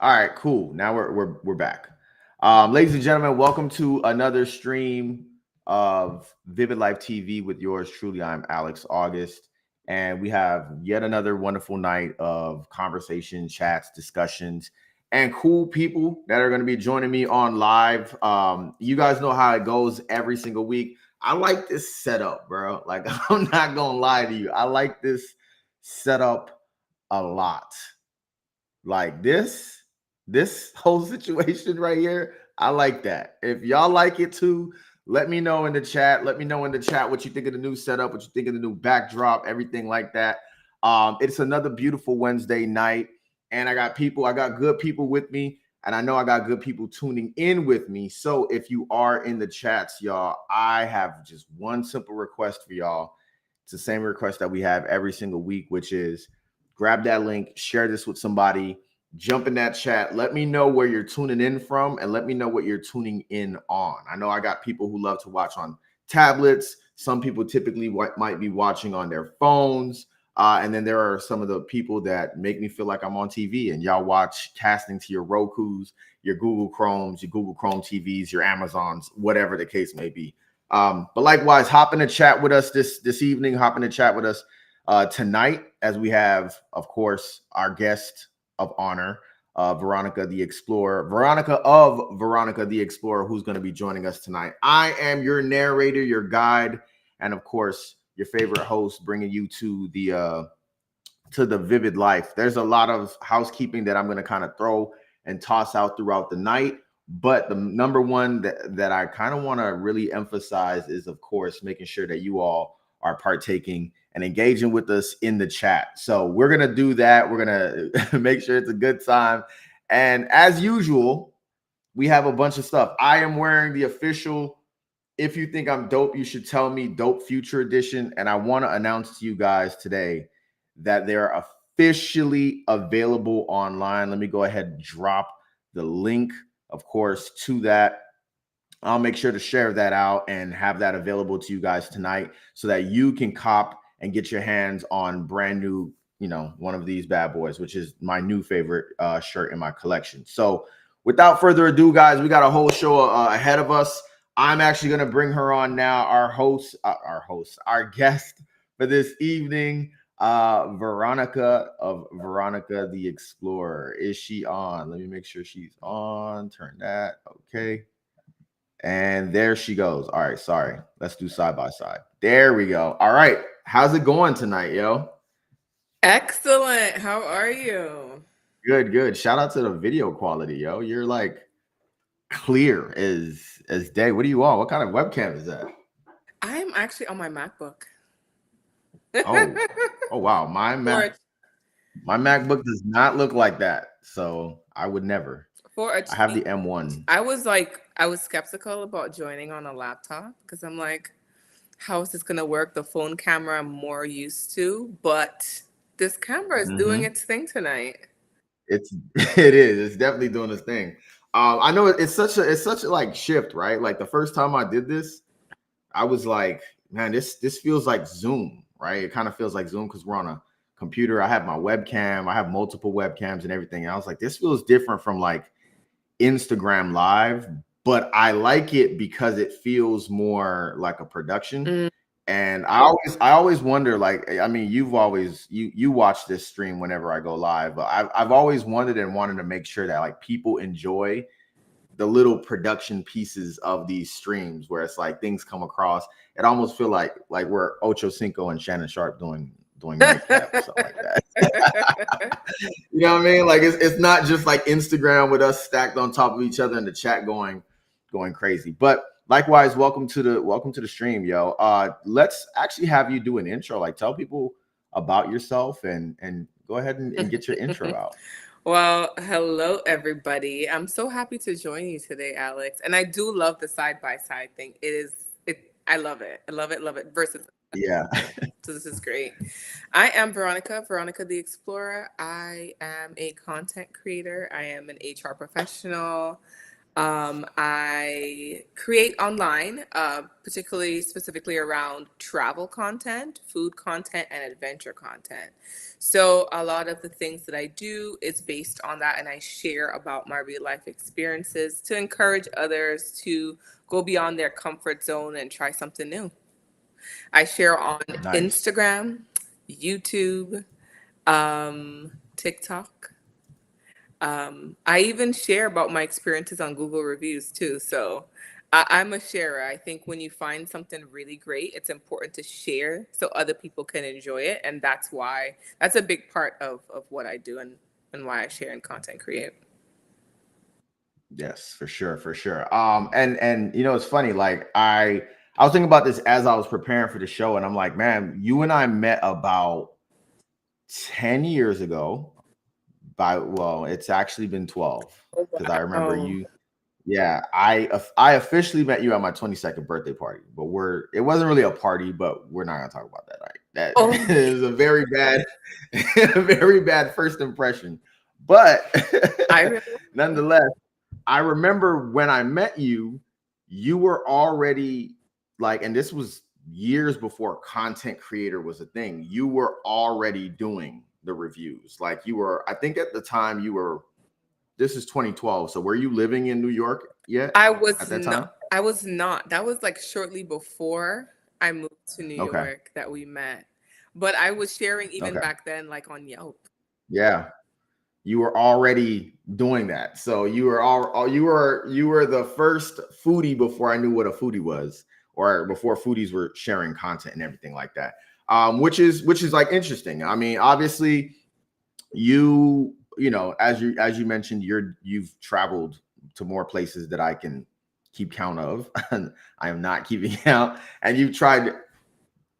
All right, cool. Now we're back. Ladies and gentlemen, welcome to another stream of Vivid Life TV with yours truly. I'm Alex Auguste, and we have yet another wonderful night of conversation, chats, discussions, and cool people that are going to be joining me on live. You guys know how it goes every single week. I like this setup, bro. Like I'm not gonna lie to you. I like this setup a lot. Like this whole situation right here, I like that. If y'all like it too, let me know in the chat. Let me know in the chat what you think of the new setup, what you think of the new backdrop, everything like that. It's another beautiful Wednesday night, and I got good people with me, and I know I got good people tuning in with me. So if you are in the chats, y'all, I have just one simple request for y'all. It's the same request that we have every single week, which is grab that link, share this with somebody, jump in that chat. Let me know where you're tuning in from and let me know what you're tuning in on. I know I got people who love to watch on tablets. Some people typically might be watching on their phones. And then there are some of the people that make me feel like I'm on TV and y'all watch casting to your Rokus, your Google Chromes, your Google Chrome TVs, your Amazons, whatever the case may be. But likewise, hop in the chat with us this evening. Hop in the chat with us tonight, as we have, of course, our guest of honor, Veronica the Explorer, Veronica the Explorer, who's going to be joining us tonight. I am your narrator, your guide, and of course, your favorite host, bringing you to the Vivid Life. There's a lot of housekeeping that I'm going to kind of throw and toss out throughout the night. But the number one that I kind of want to really emphasize is, of course, making sure that you all are partaking and engaging with us in the chat. So we're going to do that. We're going to make sure it's a good time. And as usual, we have a bunch of stuff. I am wearing the official "If You Think I'm Dope, You Should Tell Me" Dope Future Edition. And I want to announce to you guys today that they're officially available online. Let me go ahead and drop the link, of course, to that. I'll make sure to share that out and have that available to you guys tonight so that you can cop and get your hands on brand new, one of these bad boys, which is my new favorite shirt in my collection. So without further ado, guys, we got a whole show ahead of us. I'm actually going to bring her on now, our guest for this evening, Veronica of Veronica the Explorer. Is she on? Let me make sure she's on. Turn that. Okay. And there she goes. All right, sorry. Let's do side by side. There we go. All right. How's it going tonight, yo? Excellent. How are you? Good, good. Shout out to the video quality, yo. You're like clear as day. What do you want? What kind of webcam is that? I'm actually on my MacBook. Oh, oh wow. for My MacBook does not look like that. So I would never. for a I have change, the M1. I was skeptical about joining on a laptop because I'm like, how is this gonna work? The phone camera I'm more used to, but this camera is doing Mm-hmm. its thing tonight. It's it is. It's definitely doing its thing. I know it's such a like shift, right? Like the first time I did this, I was like, man, this feels like Zoom, right? It kind of feels like Zoom because we're on a computer. I have my webcam, I have multiple webcams and everything. And I was like, this feels different from like Instagram Live, but I like it because it feels more like a production. Mm. And I always wonder, like, I mean, you watch this stream whenever I go live, but I've always wondered and wanted to make sure that like people enjoy the little production pieces of these streams where it's like things come across. It almost feel like we're Ocho Cinco and Shannon Sharp doing nightcap or something like that. You know what I mean? Like it's not just like Instagram with us stacked on top of each other and the chat going crazy. But likewise, welcome to the stream, yo. Let's actually have you do an intro. Like tell people about yourself and go ahead and get your intro out. Well, hello everybody. I'm so happy to join you today, Alex. And I do love the side by side thing. I love it. I love it, love it. Versus Yeah. so this is great. I am Veronica the Explorer. I am a content creator. I am an HR professional. I create online, particularly specifically around travel content, food content, and adventure content. So a lot of the things that I do is based on that, and I share about my real life experiences to encourage others to go beyond their comfort zone and try something new. I share on Nice. Instagram, YouTube, TikTok. I even share about my experiences on Google reviews too. So I'm a sharer. I think when you find something really great, it's important to share so other people can enjoy it. And that's a big part of what I do and why I share and content create. Yes, for sure, for sure. And you know, it's funny. Like I was thinking about this as I was preparing for the show, and I'm like, man, you and I met about 10 years ago. Well, it's actually been 12 Oh, because I remember wow. you. Yeah, I officially met you at my 22nd birthday party, but it wasn't really a party, but we're not gonna talk about that. Right? Oh, That is a very bad, a very bad first impression. But I remember. nonetheless, I remember when I met you, you were already like, and this was years before content creator was a thing. You were already doing the reviews. Like you were, I think at the time you were, this is 2012. So were you living in New York yet I was at that not. time? I was not. That was like shortly before I moved to New Okay. York that we met. But I was sharing even Okay. back then, like on Yelp. Yeah. You were already doing that. So you were you were the first foodie before I knew what a foodie was, or before foodies were sharing content and everything like that. Which is like interesting. I mean, obviously, you know, as you mentioned, you've traveled to more places that I can keep count of. And I am not keeping count. And you've tried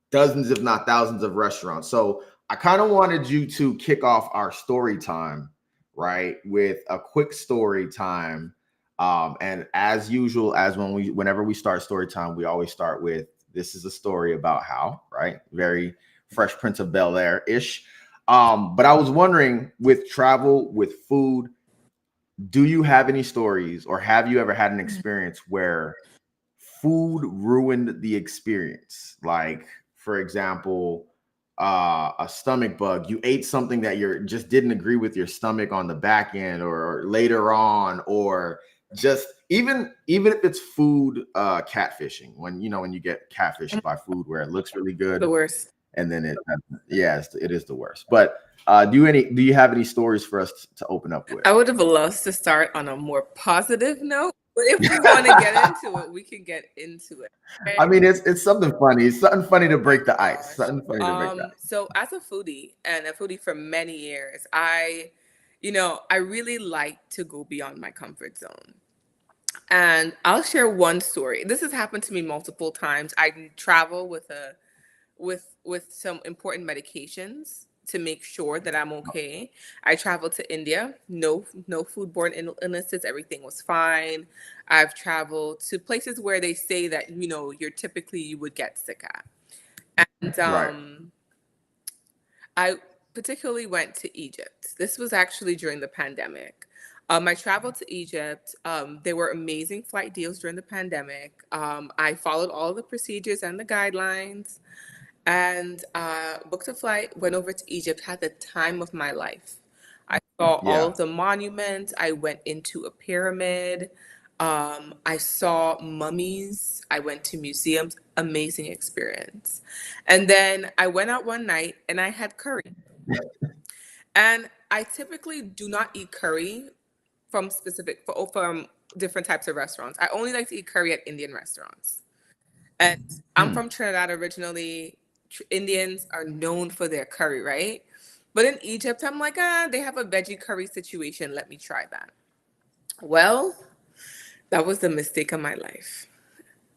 dozens, if not thousands, of restaurants. So I kind of wanted you to kick off our story time, right, with a quick story time. And as usual, whenever we start story time, we always start with this is a story about how, right? Very Fresh Prince of Bel Air ish. But I was wondering, with travel, with food, do you have any stories, or have you ever had an experience where food ruined the experience? Like, for example, a stomach bug. You ate something that you just didn't agree with your stomach on the back end, or later on, or just even if it's food catfishing. When when you get catfished by food where it looks really The good worst. and then yes, it is the worst. But do you have any stories for us to open up with? I would have loved to start on a more positive note, but if we want to get into it, we can get into it. I Okay. mean, it's something funny. It's something funny to Oh my break the ice. gosh. Something funny to break the ice. So as a foodie and a foodie for many years, I really like to go beyond my comfort zone. And I'll share one story. This has happened to me multiple times. I travel with some important medications to make sure that I'm okay. I traveled to India, no foodborne illnesses, everything was fine. I've traveled to places where they say that you would get sick at. And Right. I particularly went to Egypt. This was actually during the pandemic. I traveled to Egypt. There were amazing flight deals during the pandemic. I followed all the procedures and the guidelines and booked a flight, went over to Egypt, had the time of my life. I saw all Yeah. of the monuments. I went into a pyramid. I saw mummies. I went to museums. Amazing experience. And then I went out one night and I had curry. And I typically do not eat curry from different types of restaurants. I only like to eat curry at Indian restaurants. And I'm Hmm. from Trinidad originally. Indians are known for their curry, right? But in Egypt, I'm like, they have a veggie curry situation. Let me try that. Well, that was the mistake of my life.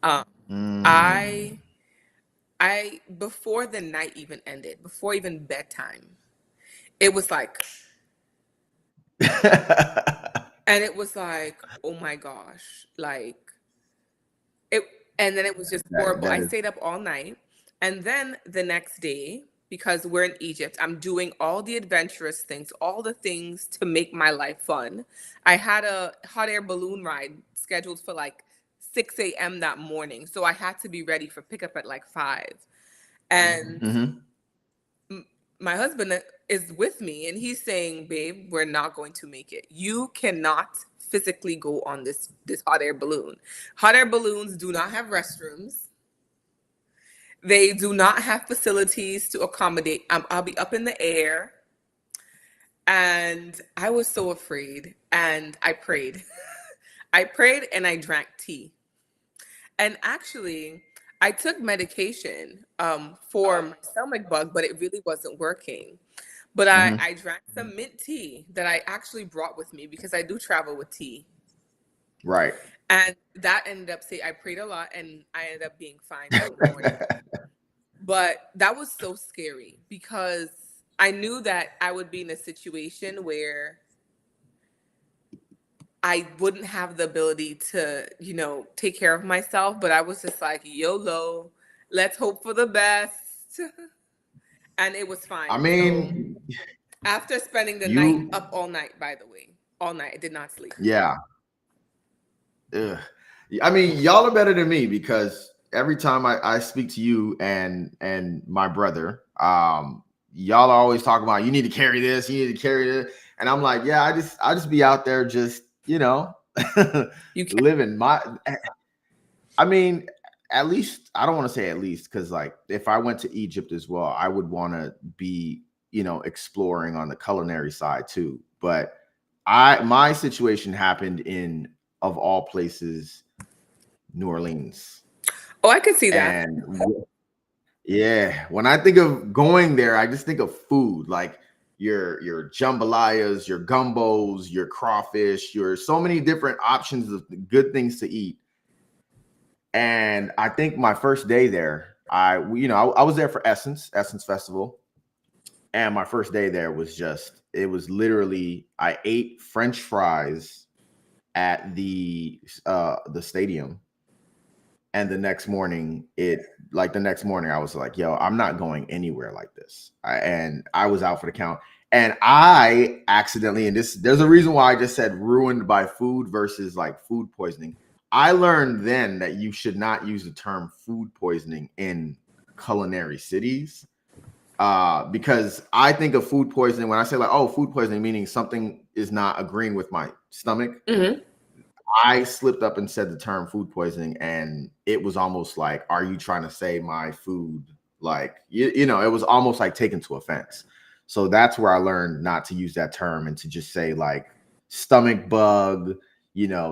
Um, Mm. I, before the night even ended, before even bedtime, it was like, and it was like, oh my gosh, like it, and then it was just horrible. That I is stayed up all night, and then the next day, because we're in Egypt. I'm doing all the adventurous things, all the things to make my life fun. I had a hot air balloon ride scheduled for like 6 a.m. that morning. So I had to be ready for pickup at like 5. And Mm-hmm. my husband is with me and he's saying, babe, we're not going to make it. You cannot physically go on this hot air balloon. Hot air balloons do not have restrooms. They do not have facilities to accommodate. I'll be up in the air. And I was so afraid. And I prayed. I prayed and I drank tea. And actually, I took medication for my stomach bug, but it really wasn't working. But Mm-hmm. I drank some mint tea that I actually brought with me because I do travel with tea. Right. And that ended up I prayed a lot and I ended up being fine by the morning. But that was so scary because I knew that I would be in a situation where I wouldn't have the ability to, take care of myself. But I was just like, YOLO, let's hope for the best. And it was I fine. So mean, after spending the night you, up all night, by the way, all night, I did not sleep. yeah. Ugh. I mean, y'all are better than me because every time I speak to you and my brother, y'all are always talking about you need to carry this, you need to carry this, and I'm like, yeah, I just be out there just You can't. living my. I mean, at least I don't want to say at least because like if I went to Egypt as well, I would want to be exploring on the culinary side too. But my situation happened in of all places New Orleans. Oh, I could see that. And yeah, when I think of going there, I just think of food, like your jambalayas, your gumbos, your crawfish, your so many different options of good things to eat. And I think my first day there, I was there for Essence Festival, and my first day there was it was literally I ate French fries at the stadium. And the next morning, I was like, yo, I'm not going anywhere like this. And I was out for the count. And I accidentally, and there's a reason why I just said ruined by food versus like food poisoning. I learned then that you should not use the term food poisoning in culinary cities. Because I think of food poisoning when I say like, oh, food poisoning, meaning something is not agreeing with my stomach. Mm-hmm. I slipped up and said the term food poisoning, and it was almost like, are you trying to say my food? Like, it was almost like taken to offense. So that's where I learned not to use that term and to just say like stomach bug,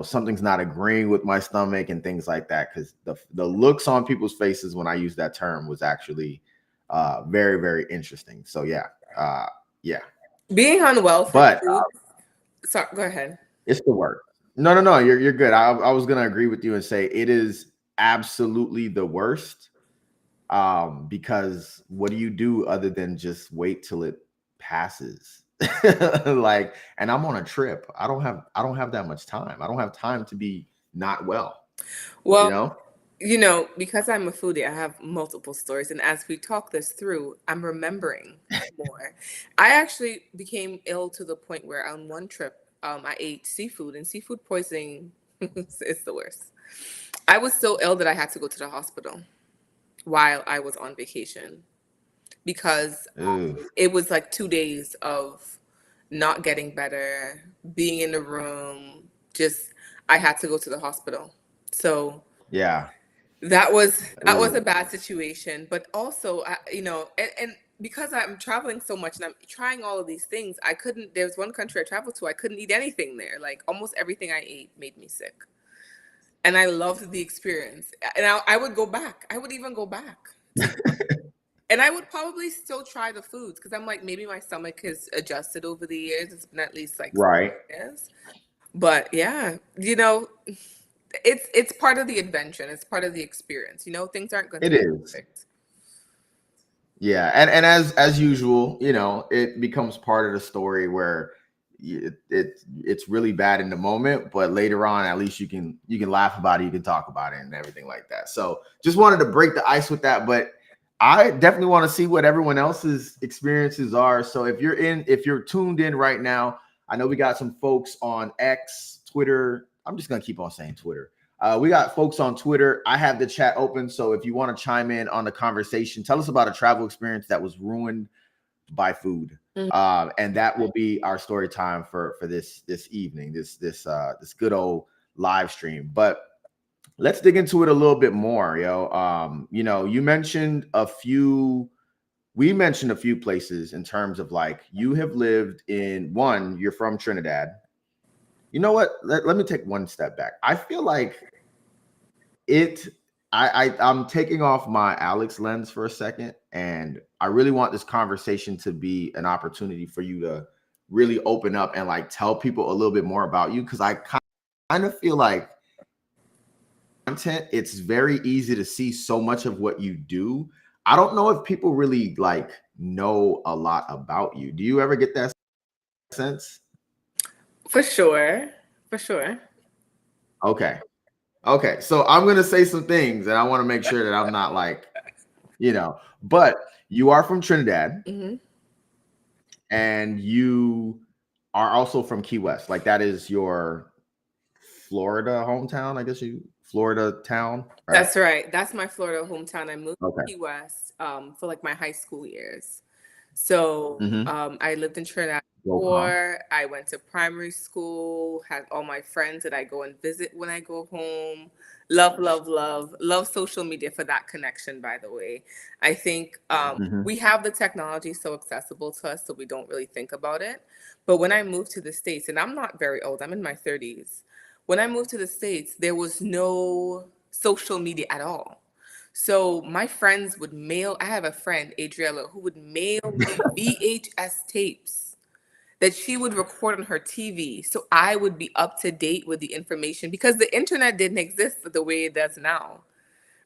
something's not agreeing with my stomach and things like that. Because the looks on people's faces when I used that term was actually very, very interesting. So yeah. Yeah. Being unwell from But food. Sorry, go ahead. it's the worst. No. You're good. I was gonna agree with you and say it is absolutely the worst. Because what do you do other than just wait till it passes? Like, and I'm on a trip. I don't have that much time. I don't have time to be not well. You Well, know? because I'm a foodie, I have multiple stories. And as we talk this through, I'm remembering more. I actually became ill to the point where on one trip, I ate seafood, and seafood poisoning is the worst. I was so ill that I had to go to the hospital while I was on vacation because Ugh. it was like 2 days of not getting better, being in the room, just I had to go to the hospital. So Yeah. that was a Ugh. bad situation, but also and because I'm traveling so much and I'm trying all of these things, I couldn't. There's one country I traveled to, I couldn't eat anything there. Like almost everything I ate made me sick, and I loved the experience. And I would go back. I would even go back to go. And I would probably still try the foods because I'm like, maybe my stomach has adjusted over the years. It's been at least like Right. years. But yeah, it's part of the adventure. And it's part of the experience. Things aren't going to It be is. perfect. Yeah, and as usual, it becomes part of the story where it's really bad in the moment, but later on, at least you can laugh about it, you can talk about it, and everything like that. So, just wanted to break the ice with that. But I definitely want to see what everyone else's experiences are. So if you're tuned in right now, I know we got some folks on X, Twitter. I'm just gonna keep on saying Twitter. We got folks on Twitter. I have the chat open, so if you want to chime in on the conversation, tell us about a travel experience that was ruined by food. And that will be our story time for this evening, this good old live stream. But let's dig into it a little bit more, yo. You mentioned a few. We mentioned a few places in terms of like you have lived in one. You're from Trinidad. You know what? Let me take one step back. I feel like it. I'm taking off my Alex lens for a second, and I really want this conversation to be an opportunity for you to really open up and like tell people a little bit more about you, because I kind of feel like content, it's very easy to see so much of what you do. I don't know if people really like know a lot about you. Do you ever get that sense? For sure. For sure. Okay. Okay. So I'm going to say some things and I want to make sure that I'm not like, but you are from Trinidad Hmm. and you are also from Key West. Like that is your Florida hometown, I guess Florida town, right? That's right. That's my Florida hometown. I moved Okay. to Key West for like my high school years. So Mm-hmm. I lived in Trinidad Go calm. before. I went to primary school, had all my friends that I go and visit when I go home. Love, love, love, love social media for that connection, by the way. I think Mm-hmm. we have the technology so accessible to us, so we don't really think about it. But when I moved to the States, and I'm not very old, I'm in my 30s. When I moved to the States, there was no social media at all. So my friends would mail, I have a friend, Adriella, who would mail me VHS tapes that she would record on her TV. So I would be up to date with the information because the internet didn't exist the way it does now,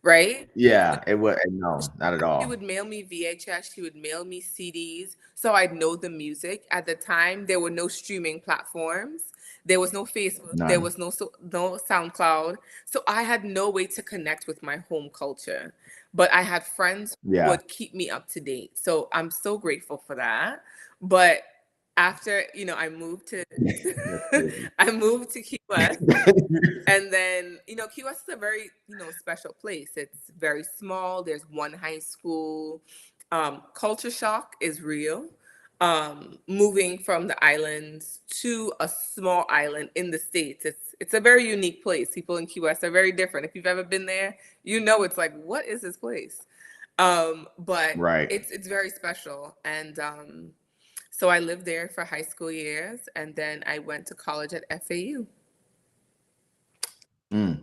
right? Yeah, it was no, not at She all. would mail me VHS, she would mail me CDs, so I'd know the music. At the time, there were no streaming platforms. There was no Facebook, there None. was no SoundCloud. So I had no way to connect with my home culture. But I had friends who Yeah. would keep me up to date. So I'm so grateful for that. But after, I moved to That's crazy. I moved to Key West. And then, Key West is a very, special place. It's very small. There's one high school. Culture shock is real. Moving from the islands to a small island in the States, it's a very unique place. People in Key West are very different. If you've ever been there, it's like, what is this place? But Right. it's very special. And so I lived there for high school years, and then I went to college at FAU, Mm.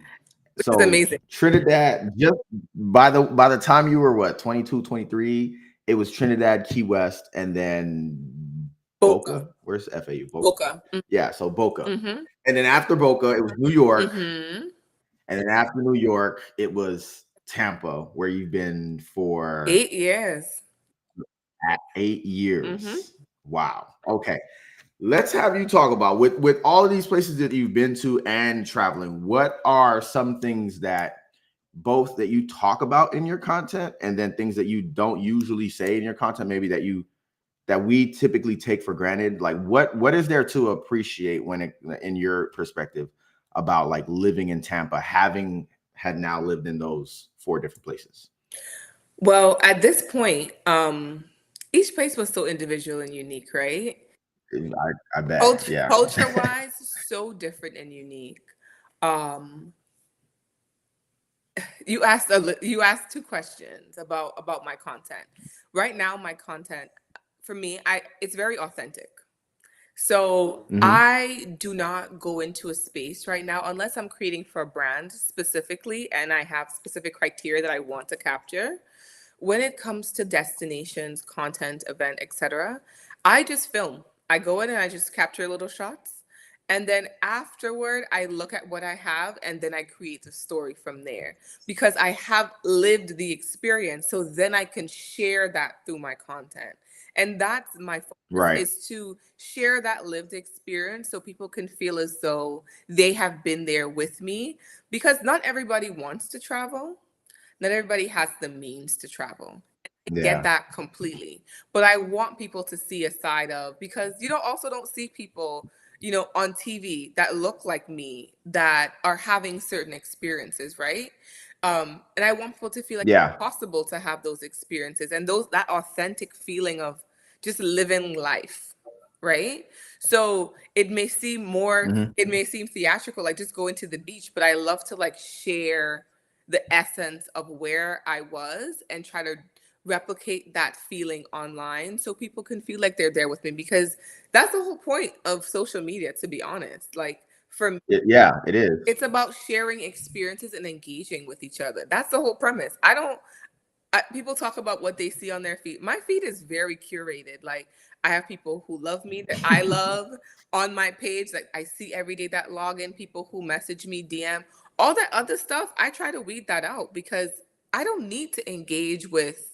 which is So amazing. Trinidad, just by the time you were what, 22, 23, it was Trinidad, Key West, and then Boca. Boca. Where's FAU? Boca. Boca. Yeah, so Boca. Mm-hmm. And then after Boca, it was New York. Mm-hmm. And then after New York, it was Tampa, where you've been for 8 years. at 8 Mm-hmm. years. Wow. Okay. Let's have you talk about with all of these places that you've been to and traveling, what are some things that both that you talk about in your content and then things that you don't usually say in your content, maybe that we typically take for granted? Like what is there to appreciate when it, in your perspective, about like living in Tampa, having had now lived in those 4 different places? Well, at this point, each place was so individual and unique, right? I bet. Yeah. Culture wise, so different and unique. Um, you asked two questions about my content. Right now, my content for me, I it's very authentic. So Hmm. I do not go into a space right now unless I'm creating for a brand specifically and I have specific criteria that I want to capture. When it comes to destinations, content, event, etc., I just film. I go in and I just capture little shots. And then afterward, I look at what I have and then I create a story from there because I have lived the experience. So then I can share that through my content. And that's my focus Right. is to share that lived experience so people can feel as though they have been there with me because not everybody wants to travel. Not everybody has the means to travel. get Yeah. that completely. But I want people to see a side of, because you don't see people, on TV that look like me that are having certain experiences, right? And I want people to feel like Yeah. it's possible to have those experiences and that authentic feeling of just living life, right? So Hmm. it may seem theatrical, like just going to the beach, but I love to like share the essence of where I was and try to replicate that feeling online so people can feel like they're there with me, because that's the whole point of social media, to be honest. Like for me, Yeah, it is. it's about sharing experiences and engaging with each other. That's the whole premise. People talk about what they see on their feed. My feed is very curated. Like I have people who love me that I love on my page. Like I see every day that log in, people who message me, DM, all that other stuff. I try to weed that out because I don't need to engage with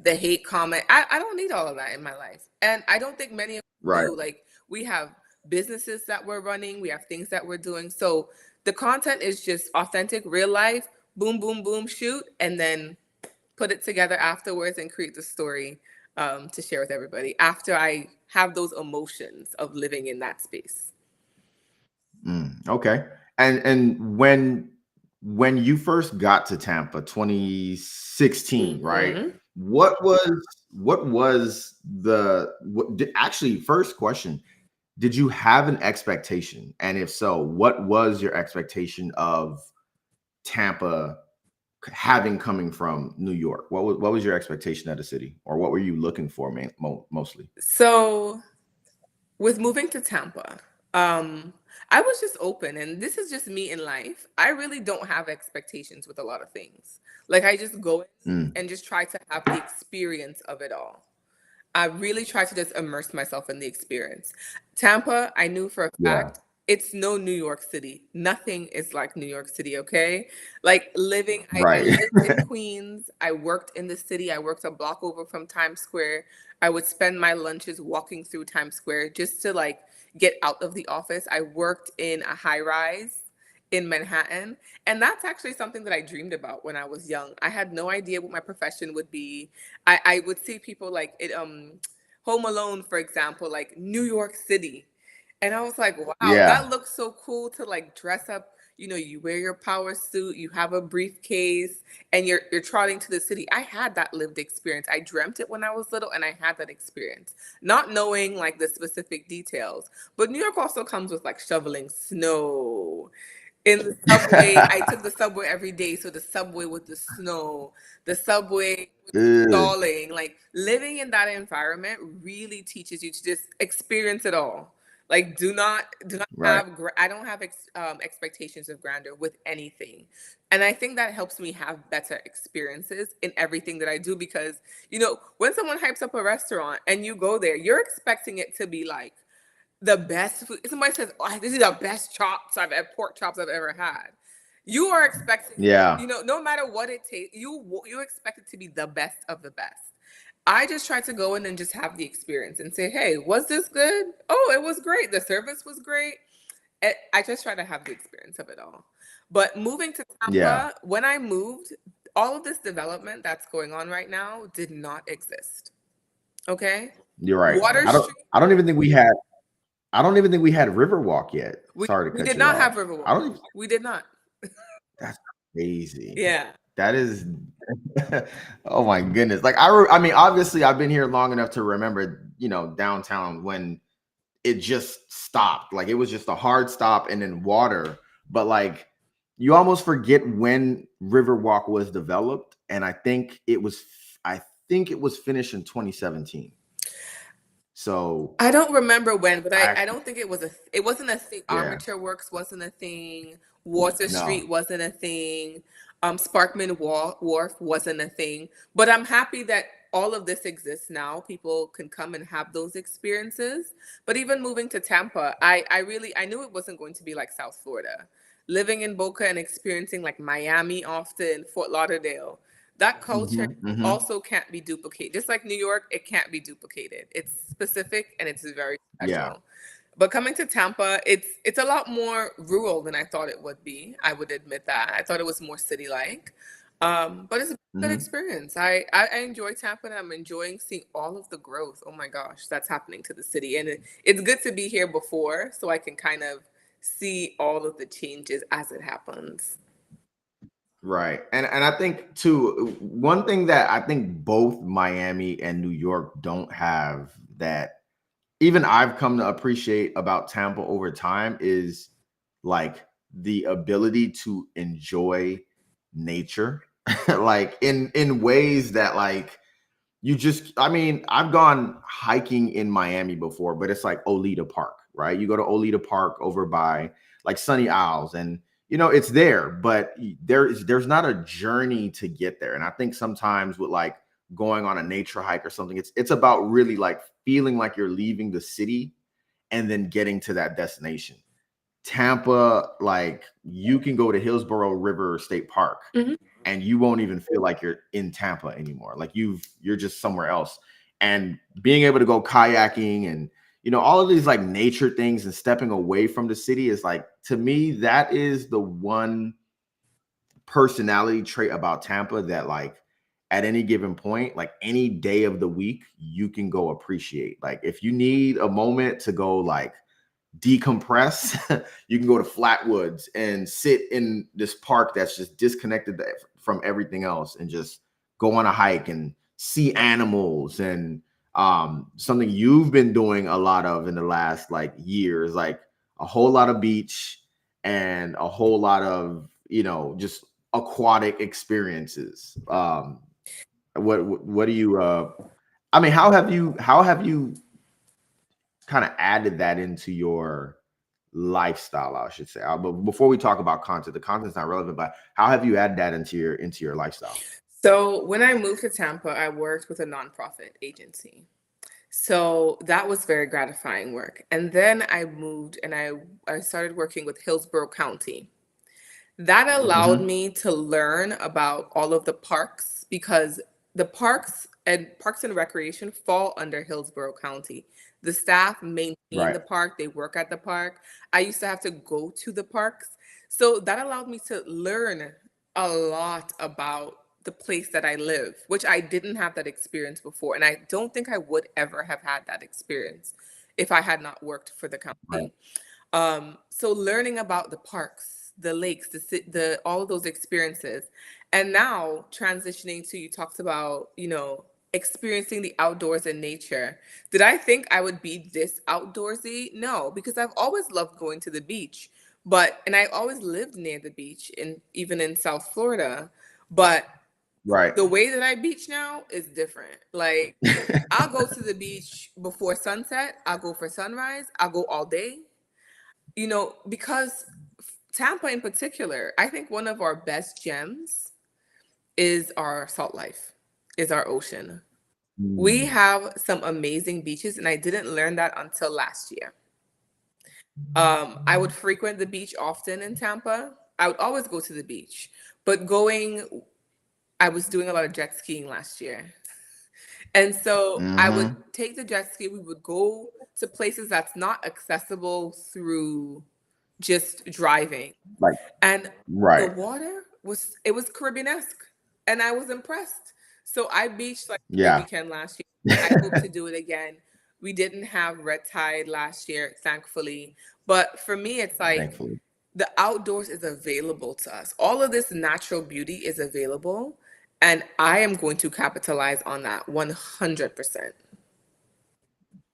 the hate comment. I don't need all of that in my life. And I don't think many of us Right. do. Like we have businesses that we're running, we have things that we're doing. So the content is just authentic, real life, boom, boom, boom, shoot, and then put it together afterwards and create the story to share with everybody after I have those emotions of living in that space. Okay. And when you first got to Tampa, 2016, right? Hmm. What was actually, first question, did you have an expectation? And if so, what was your expectation of Tampa having coming from New York? What was your expectation of the city, or what were you looking for mostly? So with moving to Tampa, um, I was just open, and this is just me in life. I really don't have expectations with a lot of things. Like I just go in Mm, and just try to have the experience of it all. I really try to just immerse myself in the experience. Tampa, I knew for a yeah. fact, it's no New York City. Nothing is like New York City, okay? Like I Right. lived in Queens. I worked in the city. I worked a block over from Times Square. I would spend my lunches walking through Times Square just to like get out of the office. I worked in a high rise in Manhattan. And that's actually something that I dreamed about when I was young. I had no idea what my profession would be. I would see people like it Home Alone, for example, like New York City. And I was like, wow, Yeah. that looks so cool to like dress up. You wear your power suit, you have a briefcase, and you're trotting to the city. I had that lived experience. I dreamt it when I was little, and I had that experience, not knowing like the specific details. But New York also comes with like shoveling snow. In the subway, I took the subway every day. So the subway with the snow, the subway with the Ugh. stalling, like living in that environment really teaches you to just experience it all. Like do not Right. have I don't have expectations of grandeur with anything. And I think that helps me have better experiences in everything that I do, because when someone hypes up a restaurant and you go there, you're expecting it to be like the best food. Somebody says, "Oh, this is the best pork chops I've ever had." You are expecting, Yeah. no matter what it tastes, you expect it to be the best of the best. I just try to go in and just have the experience and say, "Hey, was this good? Oh, it was great. The service was great." I just try to have the experience of it all. But moving to Yeah. Tampa, when I moved, all of this development that's going on right now did not exist. Okay, You're right. Water I don't Street. I don't even think we had I don't even think we had Riverwalk yet. We Sorry to we cut did you not have off. I Riverwalk. don't even We did not. That's crazy. Yeah. That is oh my goodness. Like I mean, obviously I've been here long enough to remember, downtown when it just stopped. Like it was just a hard stop and then water. But like you almost forget when Riverwalk was developed. And I think it was finished in 2017. So I don't remember when, but I I actually don't think it wasn't a thing. yeah, Armature Works wasn't a thing. Water no. Street wasn't a thing. Wharf wasn't a thing. But I'm happy that all of this exists now. People can come and have those experiences. But even moving to Tampa, I knew it wasn't going to be like South Florida. Living in Boca and experiencing like Miami often, Fort Lauderdale, that culture Hmm. Hmm. also can't be duplicated. Just like New York, it can't be duplicated. It's specific and it's very Yeah. special. But coming to Tampa, it's a lot more rural than I thought it would be. I would admit that. I thought it was more city like. But it's a good Mhm. experience. I enjoy Tampa, and I'm enjoying seeing all of the growth. Oh my gosh, that's happening to the city. And it's good to be here before so I can kind of see all of the changes as it happens. Right. And I think too, one thing that I think both Miami and New York don't have that even I've come to appreciate about Tampa over time is like the ability to enjoy nature like in ways that like you just I mean, I've gone hiking in Miami before, but it's like Olita Park, right? You go to Olita Park over by like Sunny Isles and it's there, but there's not a journey to get there. And I think sometimes with like going on a nature hike or something, it's about really like feeling like you're leaving the city and then getting to that destination. Tampa, like you can go to Hillsborough River State Park Mhm. and you won't even feel like you're in Tampa anymore. Like you're just somewhere else. And being able to go kayaking and all of these like nature things and stepping away from the city is like to me that is the one personality trait about Tampa that like at any given point, like any day of the week, you can go appreciate. Like if you need a moment to go like decompress, you can go to Flatwoods and sit in this park that's just disconnected from everything else and just go on a hike and see animals and something you've been doing a lot of in the last like years, like a whole lot of beach and a whole lot of just aquatic experiences. What do you I mean, how have you kind of added that into your lifestyle, I should say. But before we talk about content, the content's not relevant, but how have you added that into your lifestyle? So when I moved to Tampa, I worked with a nonprofit agency. So that was very gratifying work. And then I moved and I started working with Hillsborough County. That allowed Mhm. me to learn about all of the parks because the Parks and Recreation fall under Hillsborough County. The staff maintain Right. the park, they work at the park. I used to have to go to the parks. So that allowed me to learn a lot about the place that I live, which I didn't have that experience before. And I don't think I would ever have had that experience if I had not worked for the Right. county. So learning about the parks, the lakes, the all of those experiences, and now transitioning to you talked about experiencing the outdoors and nature. Did I think I would be this outdoorsy? No, because I've always loved going to the beach, and I always lived near the beach, in even in South Florida, but Right. the way that I beach now is different. Like I'll go to the beach before sunset. I'll go for sunrise. I'll go all day, because Tampa in particular, I think one of our best gems is our salt life, is our ocean. We Mm. have some amazing beaches, and I didn't learn that until last year. I would frequent the beach often in Tampa. I would always go to the beach, but I was doing a lot of jet skiing last year. And so I would Mhm. take the jet ski. We would go to places that's not accessible through just driving. Like And the right. water was Caribbean-esque, and I was impressed. So I beached like every Yeah. weekend last year. I hope to do it again. We didn't have red tide last year, thankfully. But for me, it's like Thankfully. the outdoors is available to us. All of this natural beauty is available, and I am going to capitalize on that 100%.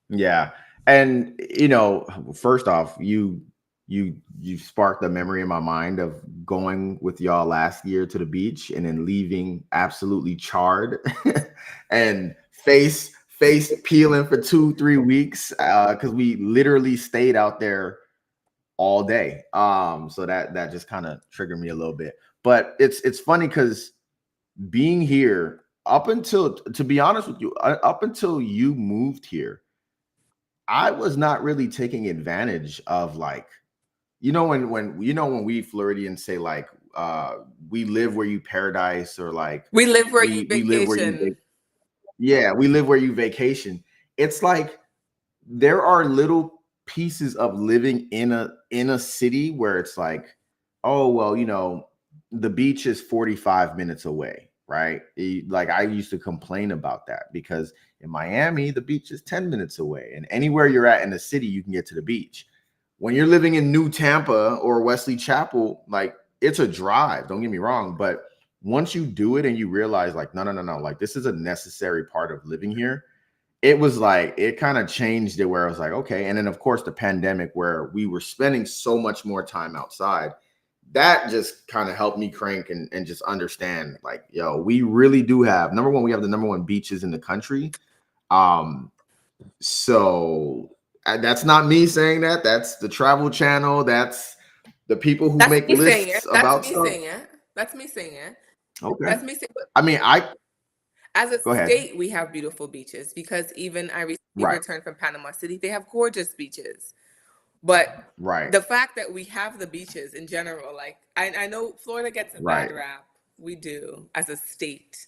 Yeah. And first off, you sparked a memory in my mind of going with y'all last year to the beach and then leaving absolutely charred and face peeling for 2-3 weeks because we literally stayed out there all day. So that just kind of triggered me a little bit. But it's funny because being here up until to be honest with you, up until you moved here, I was not really taking advantage of like, when we Floridians say like we live where you paradise or like We live where you we live where you vacation. yeah, we live where you vacation. It's like there are little pieces of living in a city where it's like, oh well, the beach is 45 minutes away, right? Like I used to complain about that because in Miami, the beach is 10 minutes away. And anywhere you're at in the city, you can get to the beach. When you're living in New Tampa or Wesley Chapel, like it's a drive, don't get me wrong. But once you do it and you realize, like, no, like this is a necessary part of living here, it was like it kind of changed it where I was like, okay. And then of course the pandemic where we were spending so much more time outside, that just kind of helped me crank and just understand, like, yo, we really do have number one, we have the number one beaches in the country. Um, so that's not me saying that. That's the Travel Channel. That's the people who That's make me saying it. lists That's about me stuff. saying it. That's me saying it. Okay. That's me saying. But I mean, I as a go ahead. state, we have beautiful beaches because even I recently Right, returned from Panama City. They have gorgeous beaches. But right, the fact that we have the beaches in general, like I know Florida gets a bad right, rap. We do as a state.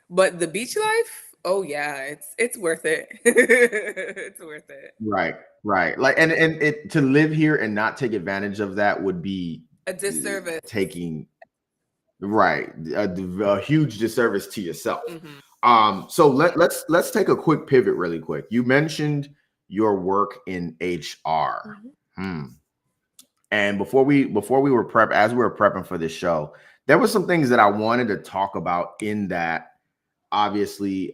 But the beach life, oh yeah, it's worth it. It's worth it. right, right. Like, and it to live here and not take advantage of that would be A disservice. taking right a huge disservice to yourself. Hmm. So let's take a quick pivot really quick. You mentioned your work in HR. Hmm. Hmm. And before we were prep as we were prepping for this show, there were some things that I wanted to talk about in that, obviously,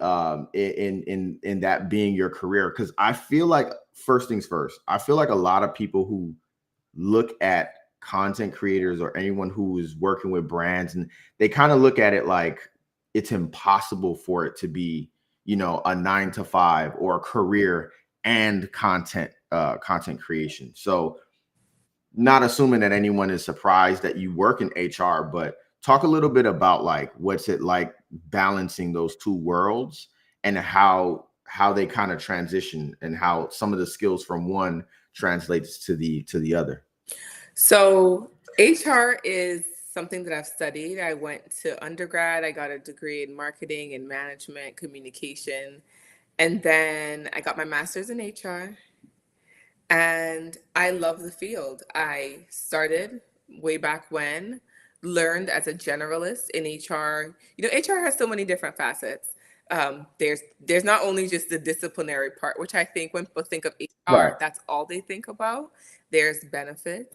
in that being your career, because I feel like, first things first, I feel like a lot of people who look at content creators or anyone who is working with brands, and they kind of look at it like it's impossible for it to be, a 9 to 5 or a career and content creation. So not assuming that anyone is surprised that you work in HR, but talk a little bit about, like, what's it like balancing those two worlds, and how they kind of transition, and how some of the skills from one translates to the other. So HR is something that I've studied. I went to undergrad. I got a degree in marketing and management communication. And then I got my master's in HR. And I love the field. I started way back when, learned as a generalist in HR. HR has so many different facets. There's not only just the disciplinary part, which I think when people think of Right. HR, that's all they think about. There's benefits,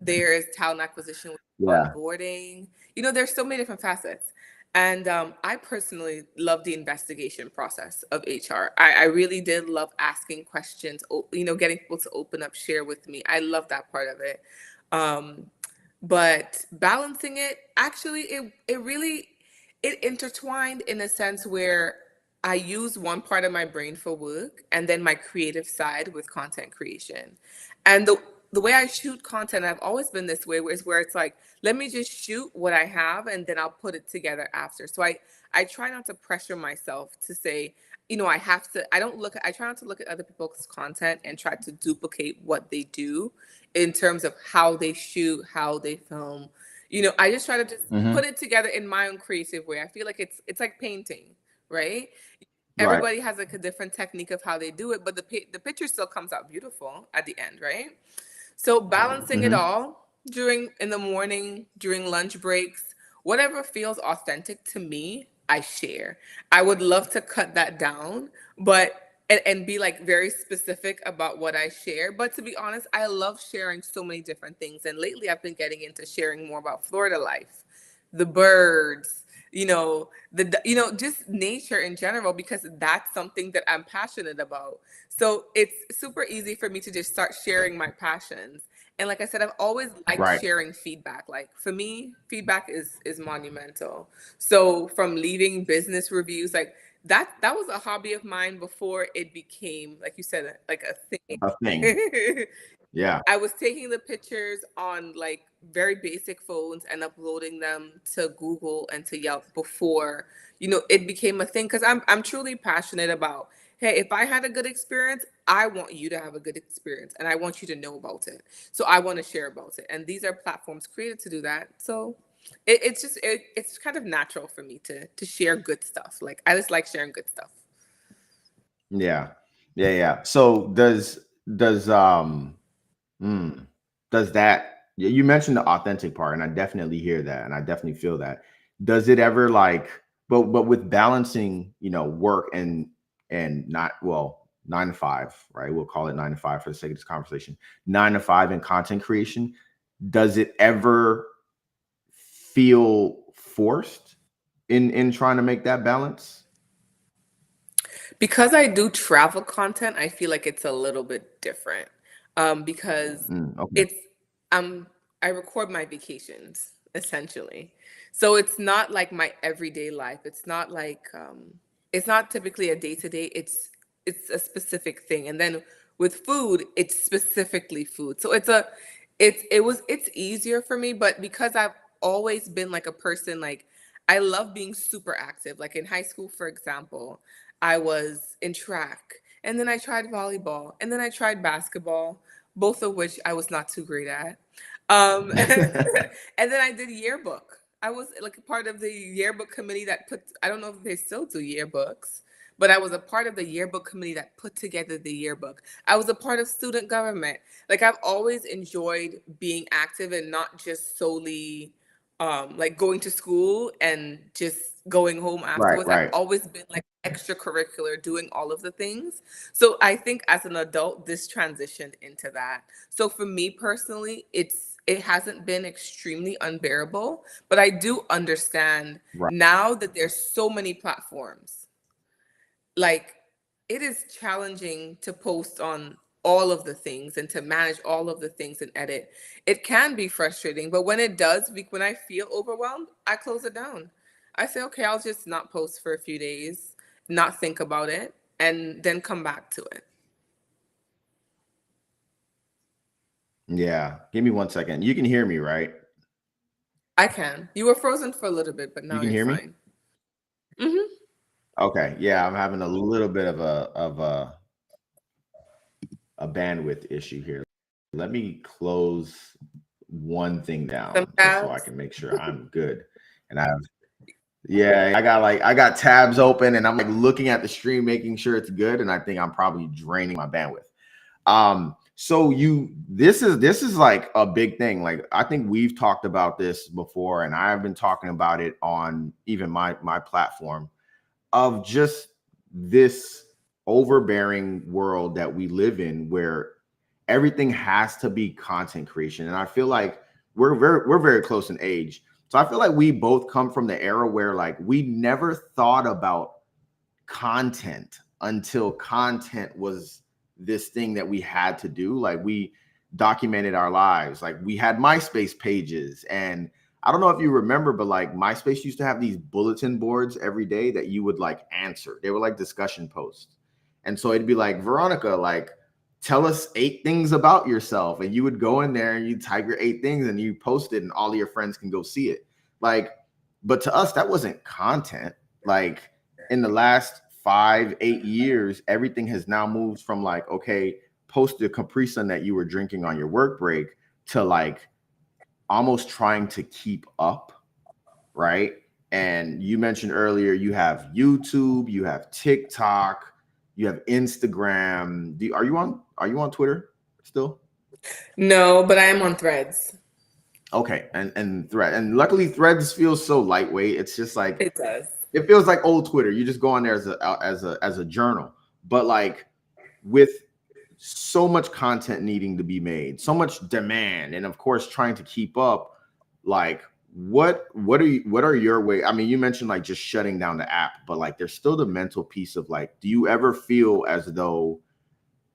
there's talent acquisition, Yeah. onboarding. There's so many different facets. And I personally love the investigation process of HR. I really did love asking questions, getting people to open up, share with me. I love that part of it. Um, but balancing it, actually, it really it intertwined in a sense where I use one part of my brain for work and then my creative side with content creation. And the way I shoot content, I've always been this way, where it's like, let me just shoot what I have and then I'll put it together after. So I try not to pressure myself to say, I have to, I try not to look at other people's content and try to duplicate what they do in terms of how they shoot, how they film. I just try to just Hmm. put it together in my own creative way. I feel like it's like painting, right? Right. Everybody has like a different technique of how they do it, but the picture still comes out beautiful at the end, right? So balancing it Hmm. all during in the morning, during lunch breaks, whatever feels authentic to me, I share. I would love to cut that down, but and be like very specific about what I share. But to be honest, I love sharing so many different things. And lately I've been getting into sharing more about Florida life, the birds, just nature in general, because that's something that I'm passionate about. So it's super easy for me to just start sharing my passions. And like I said, I've always liked Right. sharing feedback. Like for me, feedback is monumental. So from leaving business reviews, like that was a hobby of mine before it became, like you said, like a A thing. thing. Yeah. I was taking the pictures on like very basic phones and uploading them to Google and to Yelp before, it became a thing, because I'm truly passionate about, hey, if I had a good experience, I want you to have a good experience and I want you to know about it. So I want to share about it. And these are platforms created to do that. So it's kind of natural for me to share good stuff. Like I just like sharing good stuff. Yeah. Yeah. Yeah. So does mm, does that Yeah, you mentioned the authentic part, and I definitely hear that, and I definitely feel that. Does it ever like, but with balancing, work and not well, 9 to 5, right? We'll call it 9 to 5 for the sake of this conversation. 9 to 5 in content creation. Does it ever feel forced in trying to make that balance? Because I do travel content, I feel like it's a little bit different. Because Okay. it's um I record my vacations essentially. So it's not like my everyday life. It's not like it's not typically a day to day. It's a specific thing. And then with food, it's specifically food. So it's easier for me, but because I've always been like a person like I love being super active. Like in high school, for example, I was in track, and then I tried volleyball, and then I tried basketball, both of which I was not too great at. And then I did yearbook. I was like a part of the yearbook committee that put, I don't know if they still do yearbooks, but I was a part of the yearbook committee that put together the yearbook. I was a part of student government. Like I've always enjoyed being active and not just solely like going to school and just going home Right, afterwards. I've right. always been like extracurricular, doing all of the things. So I think as an adult, this transitioned into that. So for me personally, it hasn't been extremely unbearable, but I do understand Right. now that there's so many platforms. Like it is challenging to post on all of the things and to manage all of the things and edit. It can be frustrating, but when it does, when I feel overwhelmed, I close it down. I say, okay, I'll just not post for a few days, not think about it, and then come back to it. Yeah. Give me 1 second. You can hear me, right? I can. You were frozen for a little bit, but You now can you're hear me? fine. Hmm. Okay. Yeah, I'm having a little bit of a bandwidth issue here. Let me close one thing Some down just so I tabs. can make sure I'm good. And yeah, I got tabs open and I'm like looking at the stream, making sure it's good. And I think I'm probably draining my bandwidth. So this is like a big thing. Like I think we've talked about this before, and I've been talking about it on even my platform of just this overbearing world that we live in where everything has to be content creation. And I feel like we're very close in age. So I feel like we both come from the era where like we never thought about content until content was this thing that we had to do. Like we documented our lives. Like we had MySpace pages. And I don't know if you remember, but like MySpace used to have these bulletin boards every day that you would like answer. They were like discussion posts. And so it'd be like, Veronica, like, tell us 8 things about yourself. And you would go in there and you type your 8 things and you post it and all of your friends can go see it. Like, but to us, that wasn't content. Like in the last 5, 8 years, everything has now moved from like, okay, post the Capri Sun that you were drinking on your work break to like almost trying to keep up, right? And you mentioned earlier you have YouTube, you have TikTok, you have Instagram. Are you on Twitter still? No, but I am on Threads. Okay, and Thread, and luckily Threads feels so lightweight. It's just like It does. it feels like old Twitter. You just go on there as a journal. But like with so much content needing to be made, so much demand, and of course trying to keep up, like what are your way? I mean, you mentioned like just shutting down the app, but like there's still the mental piece of like, do you ever feel as though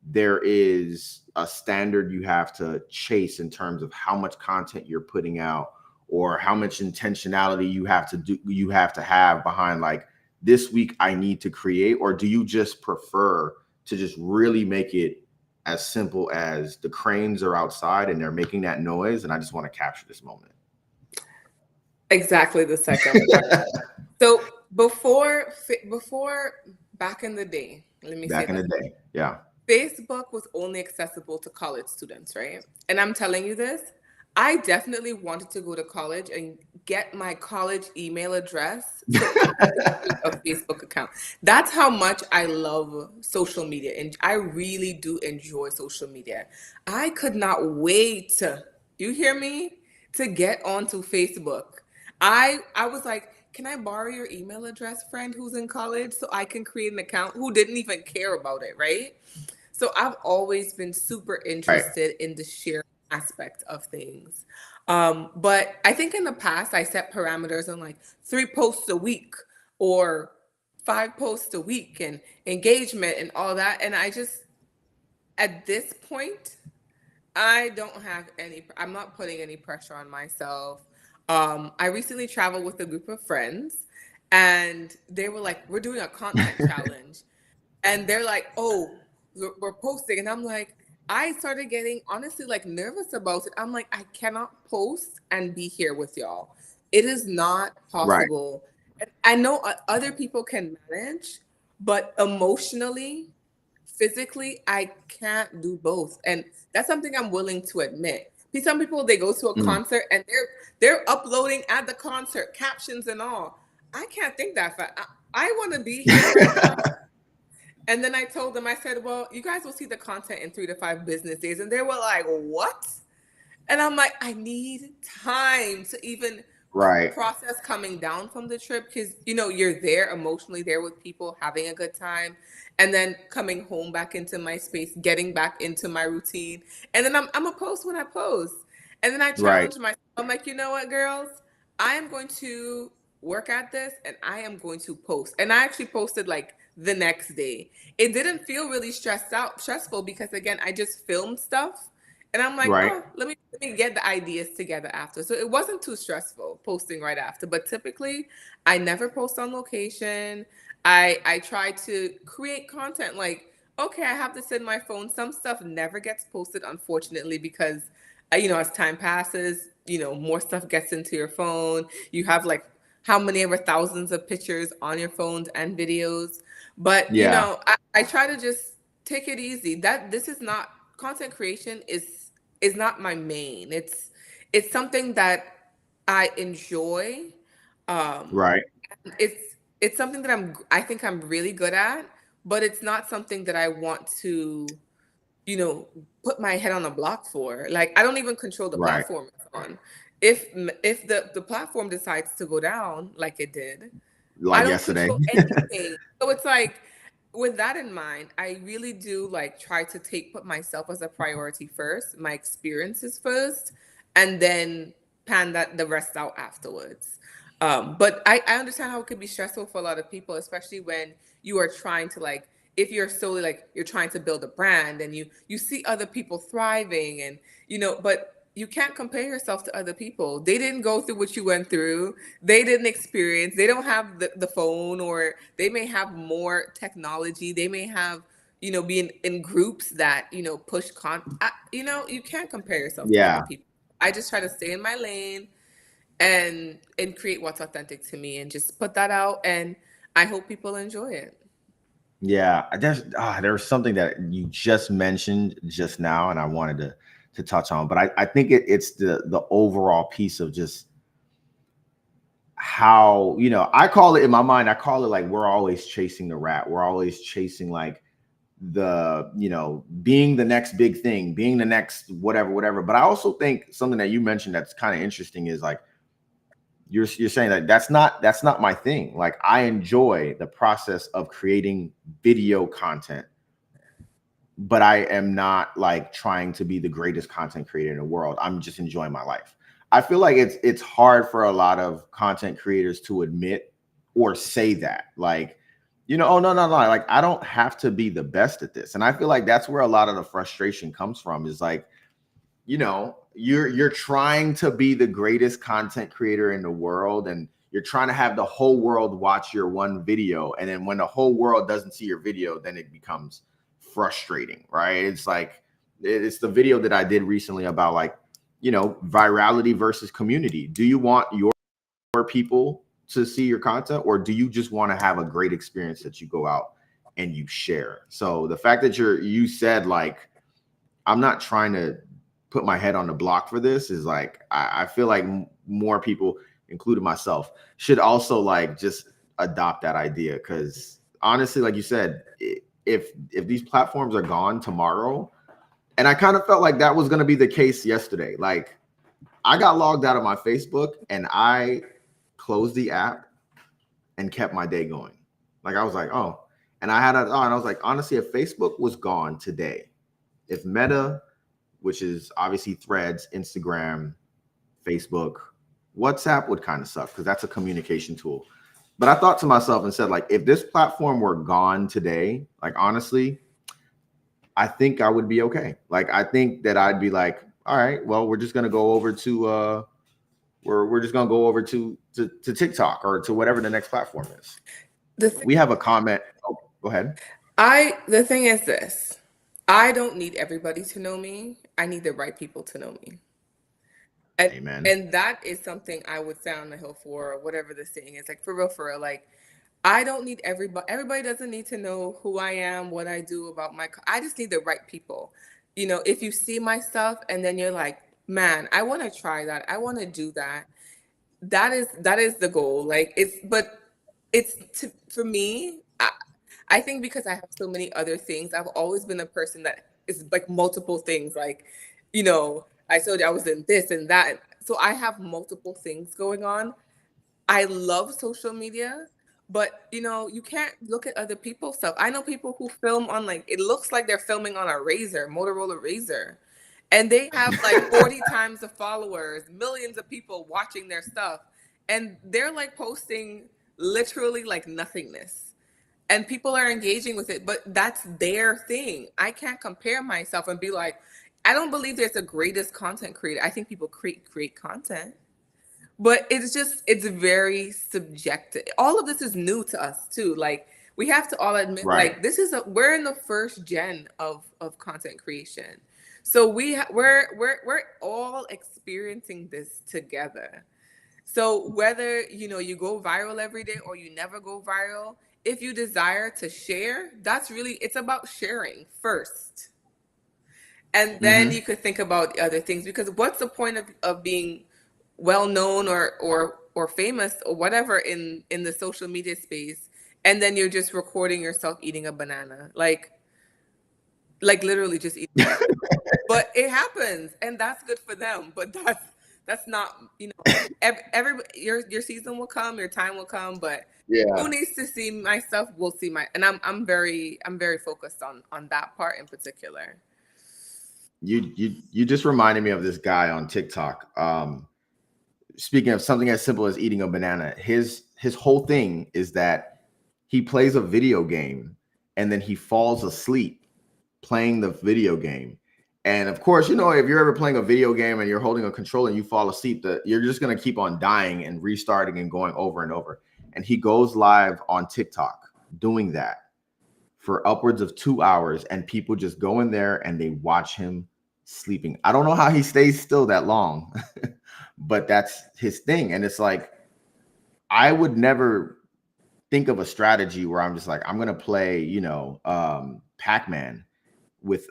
there is a standard you have to chase in terms of how much content you're putting out or how much intentionality you have to have behind like this week I need to create? Or do you just prefer to just really make it as simple as the cranes are outside and they're making that noise and I just want to capture this moment? Exactly the second part. So before back in the day, let me say Back in the that day. Yeah. Facebook was only accessible to college students, right? And I'm telling you this, I definitely wanted to go to college and get my college email address so I could create a Facebook account. That's how much I love social media and I really do enjoy social media. I could not wait to, you hear me? To get onto Facebook. I was like, can I borrow your email address, friend who's in college, so I can create an account, who didn't even care about it, right? So I've always been super Right. interested in the sharing aspect of things. But I think in the past I set parameters on like 3 posts a week or 5 posts a week and engagement and all that. And I just, at this point, I don't have any, I'm not putting any pressure on myself. I recently traveled with a group of friends and they were like, we're doing a content challenge. And they're like, oh, we're posting. And I'm like, I started getting honestly like nervous about it. I'm like, I cannot post and be here with y'all. It is not Right. possible. And I know other people can manage, but emotionally, physically, I can't do both. And that's something I'm willing to admit. See, some people, they go to a Mm. concert and they're uploading at the concert captions and all. I can't think that fast. I want to be here right now. And then I told them, I said, well, you guys will see the content in 3 to 5 business days. And they were like, what? And I'm like, I need time to even Right. process coming down from the trip because, you know, you're there emotionally there with people, having a good time, and then coming home back into my space, getting back into my routine. And then I'm a post when I post. And then I Right. challenge myself. I'm like, you know what, girls? I am going to work at this and I am going to post. And I actually posted like the next day. It didn't feel really stressful because again, I just filmed stuff and I'm like, Right. oh, let me get the ideas together after. So it wasn't too stressful posting right after. But typically, I never post on location. I try to create content like, okay, I have this in my phone. Some stuff never gets posted, unfortunately, because you know, as time passes, you know, more stuff gets into your phone. You have like how many ever thousands of pictures on your phones and videos. But you Yeah. know, I try to just take it easy. That this is not content creation is not my main. It's something that I enjoy. Um, Right. it's something that I think I'm really good at, but it's not something that I want to, you know, put my head on a block for. Like I don't even control the Right. platform it's on. If the platform decides to go down like it did, I Like don't yesterday. control anything. So it's like, with that in mind, I really do like try to put myself as a priority first, my experiences first, and then pan that the rest out afterwards. But I understand how it could be stressful for a lot of people, especially when you are trying to like, if you're solely like you're trying to build a brand and you see other people thriving and you know, but you can't compare yourself to other people. They didn't go through what you went through. They didn't experience. They don't have the phone, or they may have more technology. They may have, you know, be in groups that, you know, push you know, you can't compare yourself to other Yeah. people. I just try to stay in my lane and create what's authentic to me and just put that out, and I hope people enjoy it. Yeah. There's something that you just mentioned just now, and I wanted to touch on, but I think it's the overall piece of just how, you know, I call it in my mind, I call it like we're always chasing the rat. We're always chasing like the, you know, being the next big thing, being the next whatever. But I also think something that you mentioned that's kind of interesting is like you're saying that that's not my thing. Like I enjoy the process of creating video content, but I am not like trying to be the greatest content creator in the world. I'm just enjoying my life. I feel like it's hard for a lot of content creators to admit or say that. Like, you know, oh no. Like I don't have to be the best at this. And I feel like that's where a lot of the frustration comes from is like, you know, you're trying to be the greatest content creator in the world and you're trying to have the whole world watch your one video, and then when the whole world doesn't see your video, then it becomes frustrating, right? It's like it's the video that I did recently about like, you know, virality versus community. Do you want your people to see your content, or do you just want to have a great experience that you go out and you share? So the fact that you said like I'm not trying to put my head on the block for this is like I feel like more people, including myself, should also like just adopt that idea, because honestly, like you said, if these platforms are gone tomorrow, and I kind of felt like that was going to be the case yesterday, like I got logged out of my Facebook and I closed the app and kept my day going. Like I was like, oh, and I had it on. I was like, honestly, if Facebook was gone today, if Meta, which is obviously Threads, Instagram, Facebook, WhatsApp would kind of suck because that's a communication tool. But I thought to myself and said, like, if this platform were gone today, like honestly, I think I would be okay. Like I think that I'd be like, all right, well, we're just gonna go over to we're just gonna go over to TikTok or to whatever the next platform is. We have a comment. Oh, go ahead. The thing is this. I don't need everybody to know me. I need the right people to know me. And Amen. and that is something I would stand on the hill for, or whatever the saying is. Like for real. Like I don't need everybody. Everybody doesn't need to know who I am, what I do about I just need the right people. If you see my stuff and then you're like, man, I want to try that. I want to do that. That is the goal. Like for me. I think because I have so many other things, I've always been a person that is like multiple things. Like, I told you I was in this and that. So I have multiple things going on. I love social media, but you can't look at other people's stuff. I know people who film on like it looks like they're filming on a Razor, Motorola Razor, and they have like 40 times the followers, millions of people watching their stuff, and they're like posting literally like nothingness. And people are engaging with it, but that's their thing. I can't compare myself and be like, I don't believe there's a greatest content creator. I think people create content, but it's very subjective. All of this is new to us too. Like we have to all admit, Right. like we're in the first gen of content creation, so we're all experiencing this together. So whether you go viral every day or you never go viral, if you desire to share, it's about sharing first. And then Mm-hmm. you could think about other things, because what's the point of being well known or famous or whatever in the social media space, and then you're just recording yourself eating a banana, like literally just eating. But it happens, and that's good for them. But that's not every your season will come, your time will come. But who Yeah. needs to see my stuff will see my, and I'm very focused on that part in particular. You just reminded me of this guy on TikTok. Speaking of something as simple as eating a banana, his whole thing is that he plays a video game and then he falls asleep playing the video game. And of course, if you're ever playing a video game and you're holding a controller and you fall asleep, you're just going to keep on dying and restarting and going over and over. And he goes live on TikTok doing that for upwards of 2 hours, and people just go in there and they watch him sleeping. I don't know how he stays still that long, but that's his thing. And it's like, I would never think of a strategy where I'm just like, I'm going to play, Pac-Man with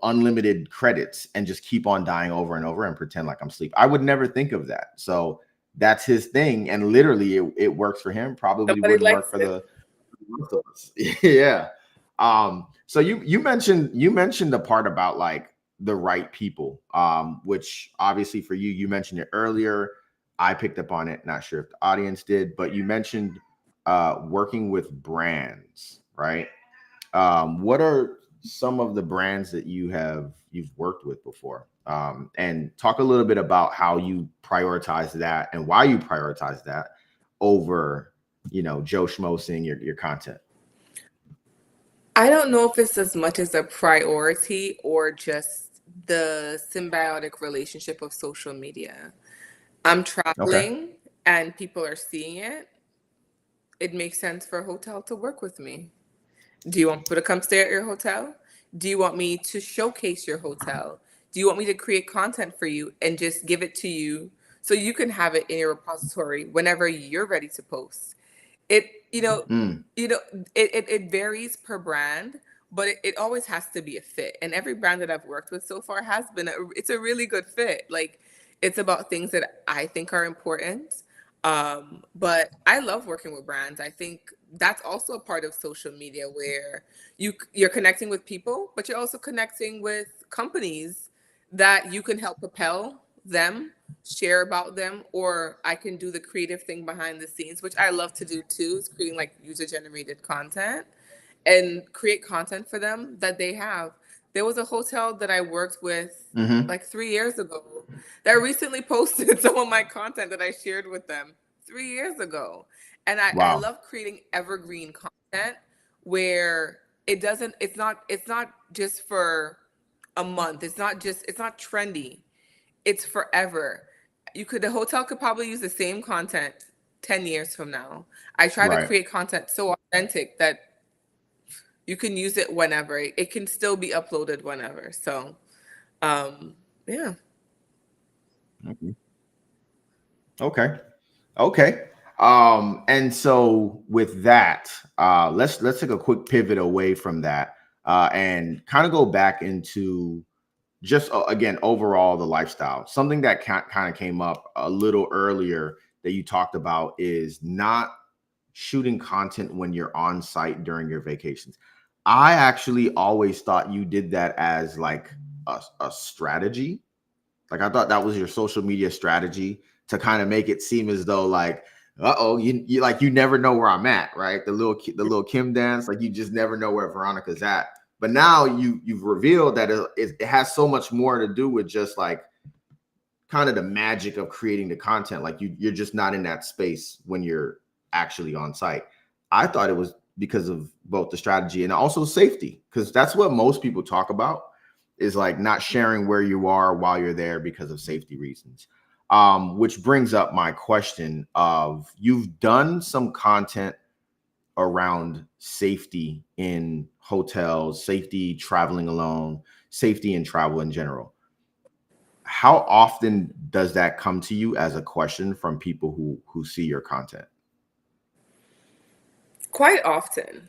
unlimited credits and just keep on dying over and over and pretend like I'm asleep. I would never think of that. So that's his thing, and literally it works for him. Probably Nobody wouldn't likes work for it. the rest of us. Yeah. So you mentioned the part about like the right people, which obviously for you mentioned it earlier. I picked up on it, not sure if the audience did, but you mentioned working with brands, right? What are some of the brands that you've worked with before? And talk a little bit about how you prioritize that and why you prioritize that over, Joe Schmo seeing your content. I don't know if it's as much as a priority or just the symbiotic relationship of social media. I'm Okay. traveling and people are seeing it. It makes sense for a hotel to work with me. Do you want people to come stay at your hotel? Do you want me to showcase your hotel? Do you want me to create content for you and just give it to you so you can have it in your repository whenever you're ready to post? It, Mm, you know, it varies per brand, but it always has to be a fit. And every brand that I've worked with so far has been it's a really good fit. Like it's about things that I think are important. But I love working with brands. I think that's also a part of social media where you're connecting with people, but you're also connecting with companies that you can help propel them share about them, or I can do the creative thing behind the scenes, which I love to do too, is creating like user generated content and create content for them that they have. There was a hotel that I worked with Mm-hmm. like 3 years ago that recently posted some of my content that I shared with them 3 years ago. And I Wow. love creating evergreen content where it's not just for a month. It's not trendy. It's forever. The hotel could probably use the same content 10 years from now. I try to Right. create content so authentic that you can use it whenever. It can still be uploaded whenever. So, yeah. Okay. Okay. Okay. And so with that, let's take a quick pivot away from that, and kind of go back into just again overall the lifestyle. Something that kind of came up a little earlier that you talked about is not shooting content when you're on site during your vacations. I actually always thought you did that as like a strategy. Like I thought that was your social media strategy to kind of make it seem as though like, uh-oh, you like you never know where I'm at, right? The little Kim dance, like you just never know where Veronica's at. But now you've revealed that it has so much more to do with just like kind of the magic of creating the content. Like you're just not in that space when you're actually on site. I thought it was because of both the strategy and also safety, because that's what most people talk about is like not sharing where you are while you're there because of safety reasons. Which brings up my question of you've done some content around safety in hotels, safety traveling alone, safety in travel in general. How often does that come to you as a question from people who see your content? Quite often.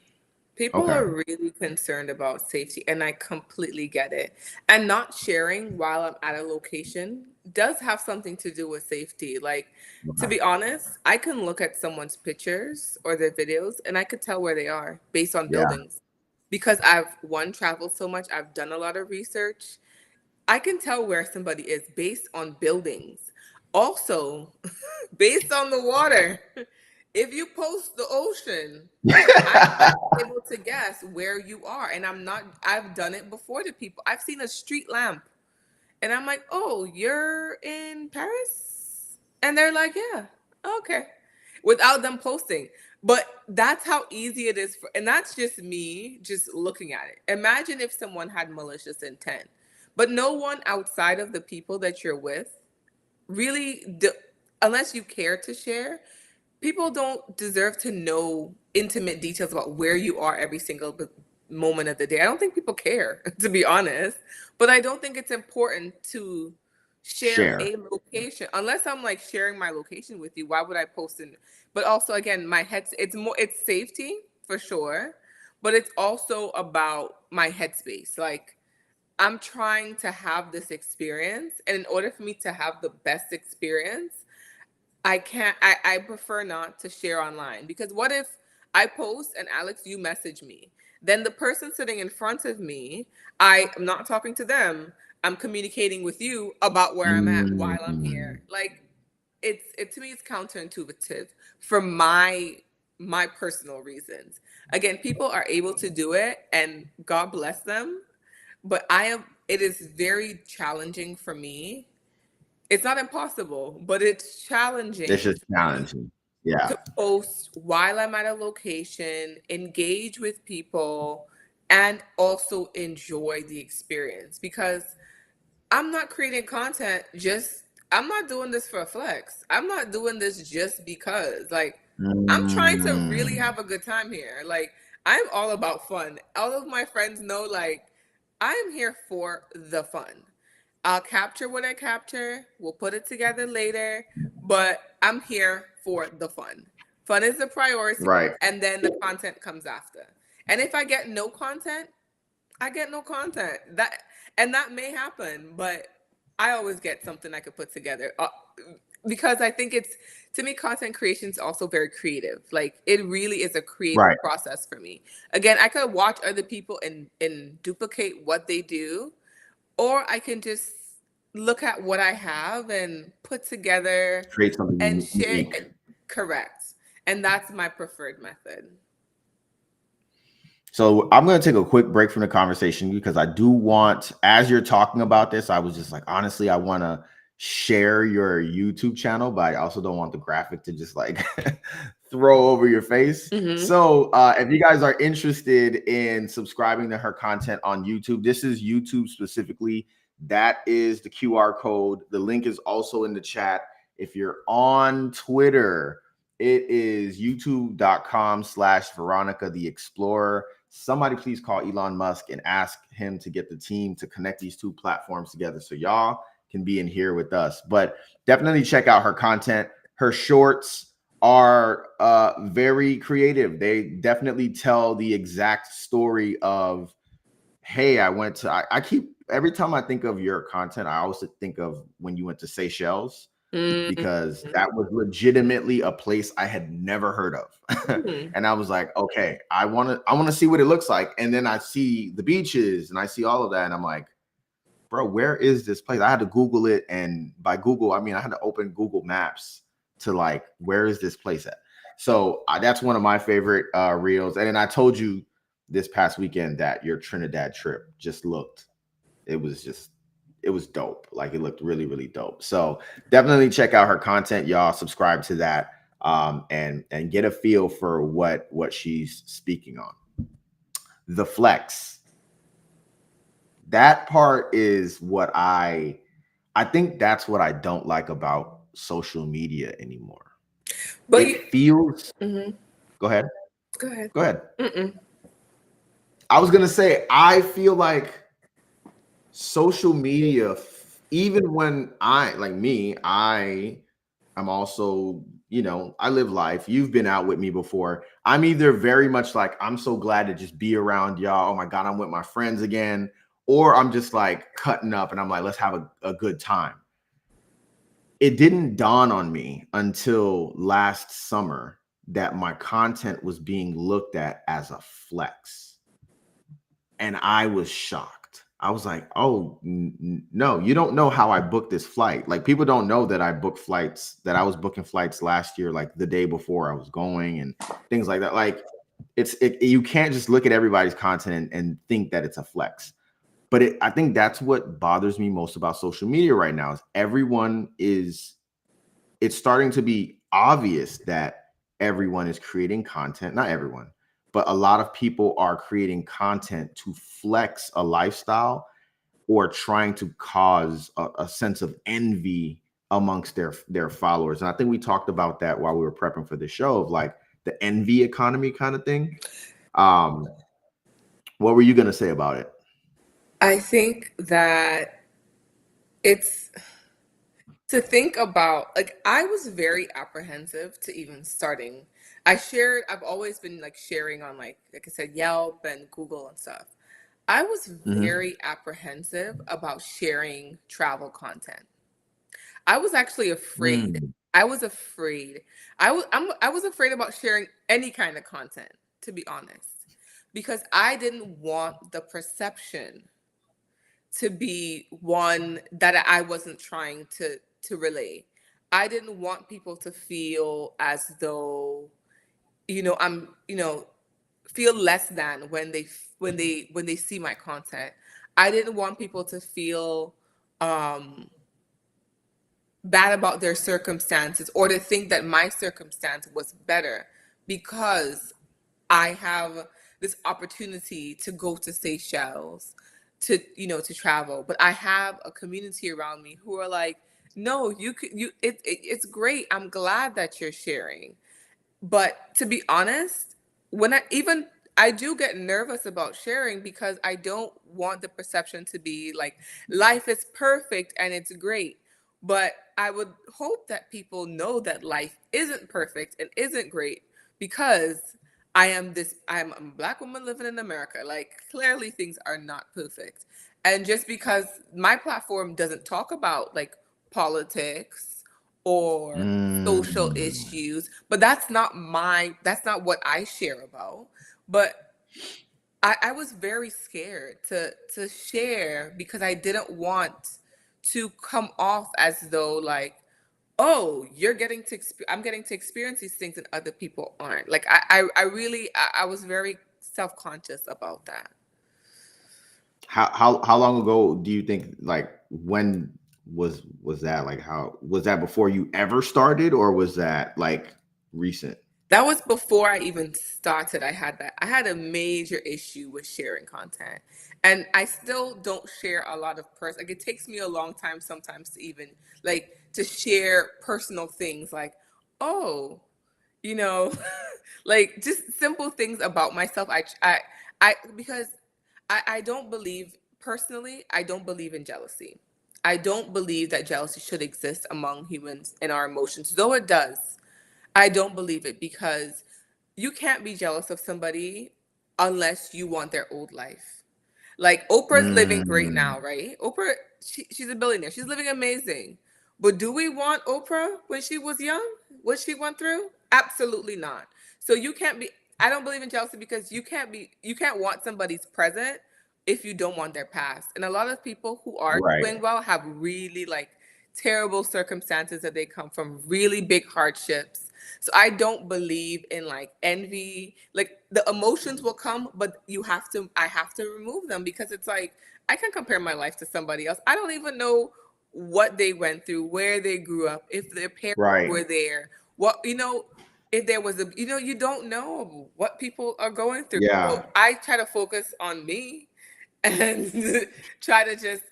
People Okay. are really concerned about safety, and I completely get it. And not sharing while I'm at a location does have something to do with safety. Like, to Okay. be honest, I can look at someone's pictures or their videos and I could tell where they are based on Yeah. buildings. Because I've traveled so much, I've done a lot of research. I can tell where somebody is based on buildings. Also, based on the water. If you post the ocean, I might be able to guess where you are. And I've done it before to people. I've seen a street lamp and I'm like, oh, you're in Paris? And they're like, yeah, okay. Without them posting. But that's how easy it is and that's just me just looking at it. Imagine if someone had malicious intent. But no one outside of the people that you're with really, unless you care to share, people don't deserve to know intimate details about where you are every single moment of the day. I don't think people care, to be honest. But I don't think it's important to share Share. a location unless I'm like sharing my location with you. Why would I post it? But also, again, it's safety for sure, but it's also about my headspace. Like, I'm trying to have this experience, and in order for me to have the best experience, I can't I prefer not to share online, because what if I post and Alex, you message me? Then the person sitting in front of me, I am not talking to them. I'm communicating with you about where I'm at while I'm Mm. here. Like, it to me it's counterintuitive for my personal reasons. Again, people are able to do it and God bless them, but it is very challenging for me. It's not impossible, but it's It's challenging just challenging. Yeah. to post while I'm at a location, engage with people, and also enjoy the experience, because I'm not creating content I'm not doing this for a flex. I'm not doing this just because. Like, I'm trying to really Mm. have a good time here. Like, I'm all about fun. All of my friends know, like, I'm here for the fun. I'll capture what I capture. We'll put it together later, but I'm here for the fun. Fun is the priority, Right. and then the content comes after. And if I get no content, I get no content. That may happen, but I always get something I could put together. Because I think to me, content creation is also very creative. Like, it really is a creative Right. process for me. Again, I could watch other people and duplicate what they do, or I can just look at what I have and put together Create something and share unique. it. Correct. And that's my preferred method. So I'm going to take a quick break from the conversation because I do want, as you're talking about this, I was just like, honestly, I want to share your YouTube channel, but I also don't want the graphic to just like throw over your face. Mm-hmm. So if you guys are interested in subscribing to her content on YouTube, this is YouTube specifically. That is the QR code. The link is also in the chat. If you're on Twitter, it is youtube.com/Veronica The Explorer. Somebody please call Elon Musk and ask him to get the team to connect these two platforms together so y'all can be in here with us. But definitely check out her content. Her shorts are very creative. They definitely tell the exact story of, hey, I keep, every time I think of your content, I also think of when you went to Seychelles, because that was legitimately a place I had never heard of. Mm-hmm. And I was like, okay, I want to see what it looks like. And then I see the beaches and I see all of that. And I'm like, bro, where is this place? I had to Google it. And by Google, I mean, I had to open Google Maps to like, where is this place at? So that's one of my favorite reels. And then I told you this past weekend that your Trinidad trip just looked, it was dope. Like it looked really, really dope. So definitely check out her content, y'all. Subscribe to that, and get a feel for what she's speaking on. The flex. That part is what I think that's what I don't like about social media anymore. But It feels. mm-hmm. Go ahead. Go ahead. Go ahead. Mm-mm. I was gonna say I feel like social media, even when I'm also, I live life. You've been out with me before. I'm either very much like, I'm so glad to just be around y'all. Oh my God, I'm with my friends again. Or I'm just like cutting up and I'm like, let's have a good time. It didn't dawn on me until last summer that my content was being looked at as a flex. And I was shocked. I was like, oh, no, you don't know how I booked this flight. Like, people don't know that I booked flights, that I was booking flights last year, like the day before I was going and things like that. Like, you can't just look at everybody's content and think that it's a flex. But I think that's what bothers me most about social media right now is it's starting to be obvious that everyone is creating content, not everyone, but a lot of people are creating content to flex a lifestyle or trying to cause a sense of envy amongst their followers. And I think we talked about that while we were prepping for the show, of like the envy economy kind of thing. What were you going to say about it? I think that it's to think about, like, I was very apprehensive to even starting. I've always been like sharing on like I said, Yelp and Google and stuff. I was Mm-hmm. very apprehensive about sharing travel content. I was actually afraid. Mm. I was afraid. I was afraid about sharing any kind of content, to be honest, because I didn't want the perception to be one that I wasn't trying to relay. I didn't want people to feel as though, I'm, feel less than when they see my content. I didn't want people to feel um bad about their circumstances or to think that my circumstance was better because I have this opportunity to go to Seychelles, to travel. But I have a community around me who are like, no, it's great. I'm glad that you're sharing. But to be honest, when I do get nervous about sharing because I don't want the perception to be like life is perfect and it's great. But I would hope that people know that life isn't perfect and isn't great because I'm a black woman living in America. Like, clearly things are not perfect. And just because my platform doesn't talk about like politics or social Mm. issues, but that's not what I share about. But I was very scared to share because I didn't want to come off as though like, oh, you're getting to I'm getting to experience these things and other people aren't. Like I really I was very self-conscious about that. How long ago do you think, like, when was that, like, how was that before you ever started, or was that like recent? That was before I even started. I had a major issue with sharing content. And I still don't share a lot of like it takes me a long time sometimes to even like to share personal things like, oh, you know, like just simple things about myself. Because I don't believe personally, I don't believe in jealousy. I don't believe that jealousy should exist among humans and our emotions, though it does. I don't believe it because you can't be jealous of somebody unless you want their old life. Like Oprah's living great Mm, now, right? Oprah, she's a billionaire. She's living amazing. But do we want Oprah when she was young? What she went through? Absolutely not. So you can't be I don't believe in jealousy because you can't want somebody's present if you don't want their past. And a lot of people who are right, doing well have really like terrible circumstances that they come from, really big hardships. So I don't believe in like envy. Like the emotions will come, but I have to remove them because it's like I can compare my life to somebody else. I don't even know what they went through, where they grew up, if their parents right, were there, what, if there was you don't know what people are going through. yeah, So I try to focus on me and try to just,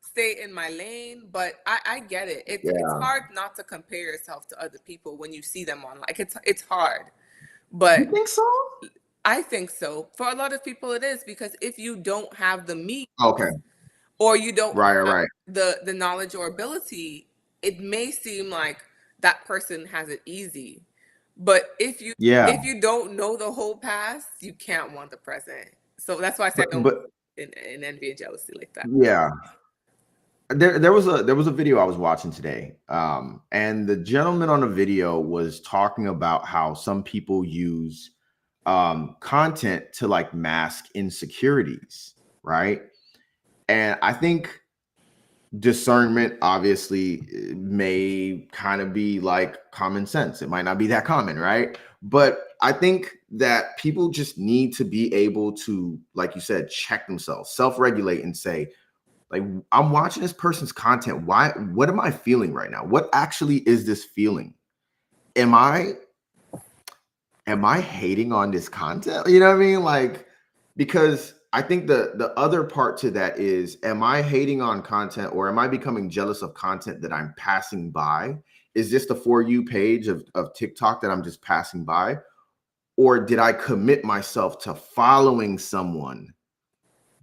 stay in my lane. But I get it. It's yeah. hard not to compare yourself to other people when you see them online. Like it's hard. You But think so? I think so. For a lot of people it is because if you don't have the means Okay, or you don't right, have right, the knowledge or ability, it may seem like that person has it easy. But yeah. if you don't know the whole past, you can't want the present. So that's why I say I don't But in envy and jealousy like that. yeah, there was a video I was watching today, and the gentleman on the video was talking about how some people use content to like mask insecurities, right? And I think discernment obviously may kind of be like common sense. It might not be that common, right? But I think that people just need to be able to, like you said, check themselves, self-regulate, and say, like, I'm watching this person's content. Why? What am I feeling right now? What actually is this feeling? Am I hating on this content? You know what I mean? Like, because I think the other part to that is, am I hating on content, or am I becoming jealous of content that I'm passing by? Is this the For You page of TikTok that I'm just passing by? Or did I commit myself to following someone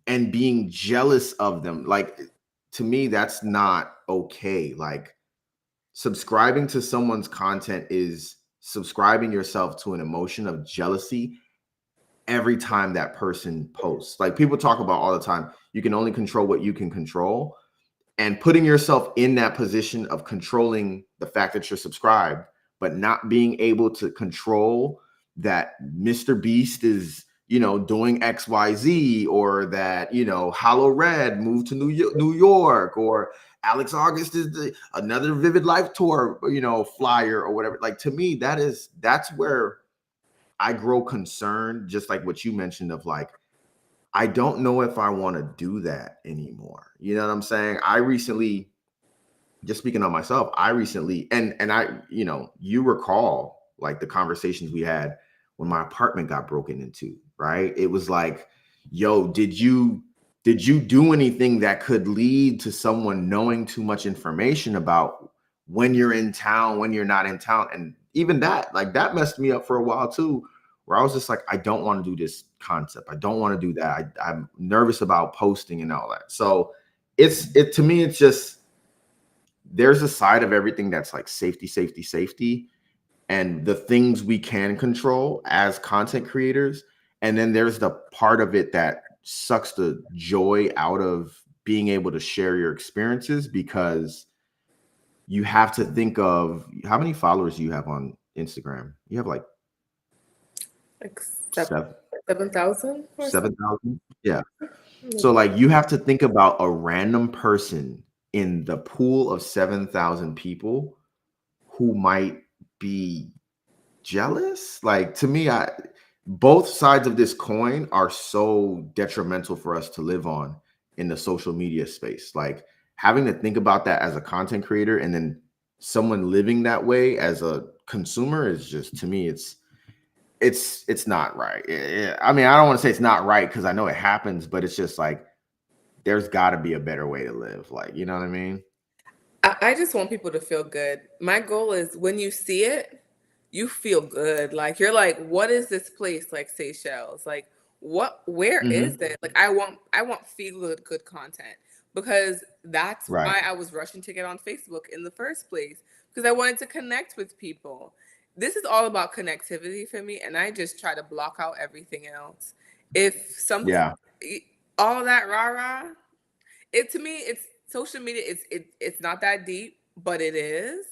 and being jealous of them? Like, to me, that's not okay. Like, subscribing to someone's content is subscribing yourself to an emotion of jealousy every time that person posts. Like, people talk about all the time, you can only control what you can control. And putting yourself in that position of controlling the fact that you're subscribed, but not being able to control that Mr. Beast is, doing XYZ, or that, Hollow Red moved to New York, or Alex Auguste is another Vivid Life tour, flyer or whatever. Like, to me, that's where I grow concerned, just like what you mentioned of like, I don't know if I want to do that anymore. You know what I'm saying? I recently, just speaking on myself, I recently, and I, you recall like the conversations we had when my apartment got broken into, right? It was like, yo, did you do anything that could lead to someone knowing too much information about when you're in town, when you're not in town? And even that, like, that messed me up for a while too, where I was just like, I don't want to do this concept. I don't want to do that. I'm nervous about posting and all that. So to me, it's just, there's a side of everything that's like safety, safety, safety, and the things we can control as content creators. And then there's the part of it that sucks the joy out of being able to share your experiences, because you have to think of how many followers you have on Instagram. You have like Like seven, 7,000 or something. 7,000. Yeah. So like, you have to think about a random person in the pool of 7,000 people who might be jealous. Like, to me, both sides of this coin are so detrimental for us to live on in the social media space. Like, having to think about that as a content creator and then someone living that way as a consumer is just, to me, it's not right. I mean, I don't want to say it's not right because I know it happens, but it's just like there's got to be a better way to live. Like, you know what I mean? I just want people to feel good. My goal is when you see it, you feel good. Like you're like, what is this place like Seychelles? Like where is Mm-hmm. it? Like I want feel good content because that's Right. why I was rushing to get on Facebook in the first place because I wanted to connect with people. This is all about connectivity for me and I just try to block out everything else. If something Yeah. all that rah-rah, it to me it's social media it's not that deep but it is,